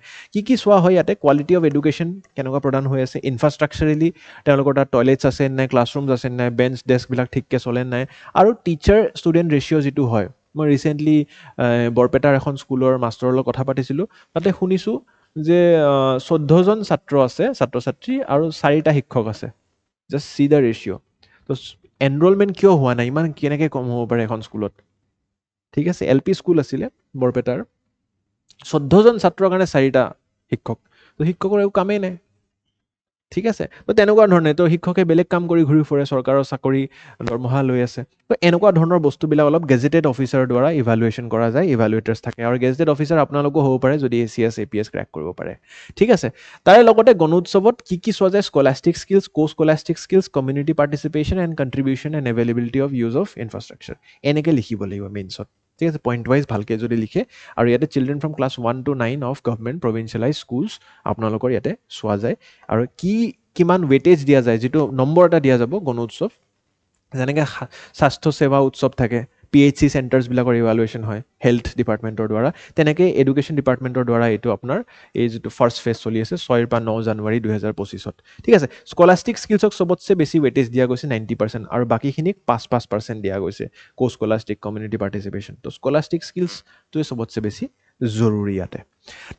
S1: কি চোৱা হয় ইয়াতে কোৱালিটি অফ এডুকেশ্যন কেনেকুৱা প্ৰদান হৈ আছে ইনফ্ৰাষ্ট্ৰাকচাৰেলি তেওঁলোকৰ তাত টয়লেটছ আছে নাই ক্লাছৰুমছ আছে নাই বেঞ্চ ডেস্কবিলাক ঠিককৈ চলে নাই আৰু টিচাৰ ষ্টুডেণ্ট ৰেচিঅ' যিটো হয় মই ৰিচেণ্টলি বৰপেটাৰ এখন স্কুলৰ মাষ্টৰৰ লগত কথা পাতিছিলোঁ তাতে শুনিছোঁ যে 14জন ছাত্ৰ আছে ছাত্ৰ ছাত্ৰী আৰু 4টা শিক্ষক আছে জাষ্ট চি দ্য ৰেচিঅ' তো এনৰলমেণ্ট কিয় হোৱা নাই ইমান কেনেকৈ কম হ'ব পাৰে এখন স্কুলত ঠিক আছে LP স্কুল আছিলে বৰপেটাৰ 14জন ছাত্ৰৰ কাৰণে 4টা শিক্ষক তো শিক্ষকৰ একো কামেই নাই ঠিক আছে তো তেনেকুৱা ধৰণে তো শিক্ষকে বেলেগ কাম কৰি ঘূৰি ফুৰে চৰকাৰৰ চাকৰি দৰমহা লৈ আছে তো এনেকুৱা ধৰণৰ বস্তুবিলাক অলপ গেজেটেড অফিচাৰৰ দ্বাৰা ইভালুৱেশ্যন কৰা যায় ইভালুৱেটাৰ্ছ থাকে আৰু গেজেটেড অফিচাৰ আপোনালোকো হ'ব পাৰে যদি ACS APS ক্ৰেক কৰিব পাৰে ঠিক আছে তাৰে লগতে গণোৎসৱত কি চোৱা যায় scholastic skills scholastic skills community participation and contribution and availability of use of infrastructure এনেকৈ লিখিব লাগিব মেইনছত ঠিক আছে পইণ্ট ৱাইজ ভালকৈ যদি লিখে আৰু ইয়াতে children from class 1 to 9 of government provincialise schools আপোনালোকৰ ইয়াতে চোৱা যায় আৰু কিমান ৱেটেজ দিয়া যায় যিটো নম্বৰ এটা দিয়া যাব গণোৎসৱ যেনেকৈ স্বাস্থ্য সেৱা উৎসৱ থাকে PHC চেণ্টাৰ্ছবিলাকৰ ইভালুৱেশ্যন হয় হেল্থ ডিপাৰ্টমেণ্টৰ দ্বাৰা তেনেকৈ এডুকেশ্যন ডিপাৰ্টমেণ্টৰ দ্বাৰা এইটো আপোনাৰ এই যিটো ফাৰ্ষ্ট ফেজ চলি আছে 6 পৰা 9 জানুৱাৰী 2025 ঠিক আছে স্কলাষ্টিক স্কিলছক চবতছে বেছি ৱেটেজ দিয়া গৈছে 90% আৰু বাকীখিনিক 5% দিয়া গৈছে কো স্কলাষ্টিক কমিউনিটি পাৰ্টিচিপেশ্যন তো স্কলাষ্টিক স্কিলছটোৱে চবতছে বেছি জৰুৰী ইয়াতে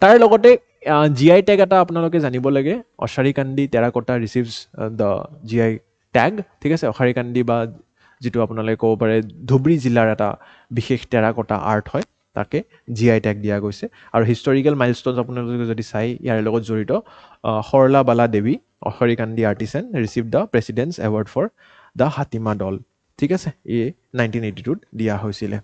S1: তাৰ লগতে GI টেগ এটা আপোনালোকে জানিব লাগে অশাৰীকান্দি টেৰাকটা ৰিচিভছ দ্য GI টেগ ঠিক আছে অশাৰীকান্দি বা যিটো আপোনালোকে ক'ব পাৰে ধুবুৰী জিলাৰ এটা বিশেষ টেৰাকটা আৰ্ট হয় তাকে GI টেগ দিয়া গৈছে আৰু হিষ্টৰিকেল মাইলষ্টনছ আপোনালোকে যদি চাই ইয়াৰ লগত জড়িত Sarala Bala Devi Asharikandi artisan receive the president's award for the Hatima doll ঠিক আছে এই 1982 দিয়া হৈছিলে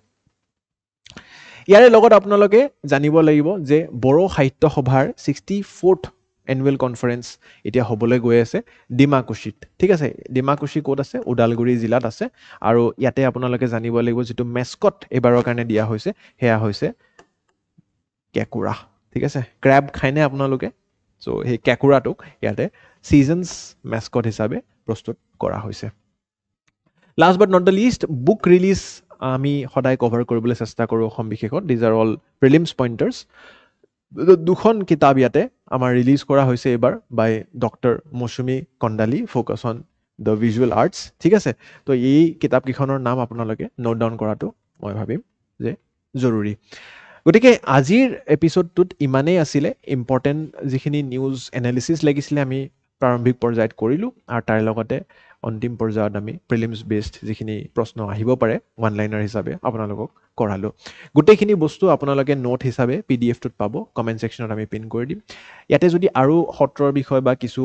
S1: ইয়াৰে লগত আপোনালোকে জানিব লাগিব যে বড়ো সাহিত্য সভাৰ 64th এনুৱেল কনফাৰেন্স এতিয়া হ'বলৈ গৈ আছে ডিমাকুছিত ঠিক আছে ডিমাকুছি ক'ত আছে ওদালগুৰি জিলাত আছে আৰু ইয়াতে আপোনালোকে জানিব লাগিব যিটো মেস্কট এবাৰৰ কাৰণে দিয়া হৈছে সেয়া হৈছে কেকুৰা ঠিক আছে ক্ৰেব খাইনে আপোনালোকে চ' সেই কেকুৰাটোক ইয়াতে ছিজনছ মেস্কট হিচাপে প্ৰস্তুত কৰা হৈছে last but not the least book release আমি সদায় কভাৰ কৰিবলৈ চেষ্টা কৰোঁ অসম বিশেষত these are all prelims pointers দুখন কিতাপ ইয়াতে আমাৰ ৰিলিজ কৰা হৈছে এইবাৰ by doctor Mousumi Kondali focus on the visual arts ঠিক আছে তো এই কিতাপকেইখনৰ নাম আপোনালোকে নোট ডাউন কৰাটো মই ভাবিম যে জৰুৰী গতিকে আজিৰ এপিছ'ডটোত ইমানেই আছিলে ইম্পৰ্টেণ্ট যিখিনি নিউজ এনালিচিছ লাগিছিলে আমি প্ৰাৰম্ভিক পৰ্যায়ত কৰিলোঁ আৰু তাৰ লগতে অন্তিম পৰ্যায়ত আমি প্ৰিলিমছ বেছড যিখিনি প্ৰশ্ন আহিব পাৰে ওৱান লাইনাৰ হিচাপে আপোনালোকক কৰালোঁ গোটেইখিনি বস্তু আপোনালোকে নোট হিচাপে PDFটোত পাব কমেণ্ট ছেকশ্যনত আমি পিন কৰি দিম ইয়াতে যদি আৰু সত্ৰৰ বিষয় বা কিছু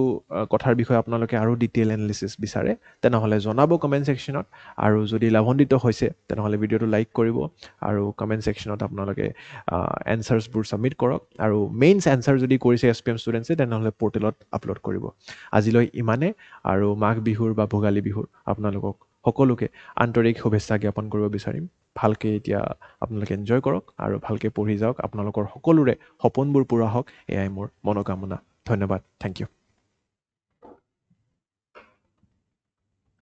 S1: কথাৰ বিষয়ে আপোনালোকে আৰু ডিটেইল এনালিচিছ বিচাৰে তেনেহ'লে জনাব কমেণ্ট ছেকশ্যনত আৰু যদি লাভান্বিত হৈছে তেনেহ'লে ভিডিঅ'টো লাইক কৰিব আৰু কমেণ্ট ছেকশ্যনত আপোনালোকে এনচাৰ্ছবোৰ ছাবমিট কৰক আৰু মেইনছ এনচাৰ যদি কৰিছে SPM ষ্টুডেণ্টছে তেনেহ'লে পৰ্টেলত আপলোড কৰিব আজিলৈ ইমানে আৰু মাঘ বিহুৰ বা ভোগালী বিহুৰ আপোনালোকক সকলোকে আন্তৰিক শুভেচ্ছা জ্ঞাপন কৰিব বিচাৰিম ভালকৈ এতিয়া আপোনালোকে এনজয় কৰক আৰু ভালকৈ পঢ়ি যাওক আপোনালোকৰ সকলোৰে সপোনবোৰ পূৰা হওক এয়াই মোৰ মনোকামনা ধন্যবাদ থেংক ইউ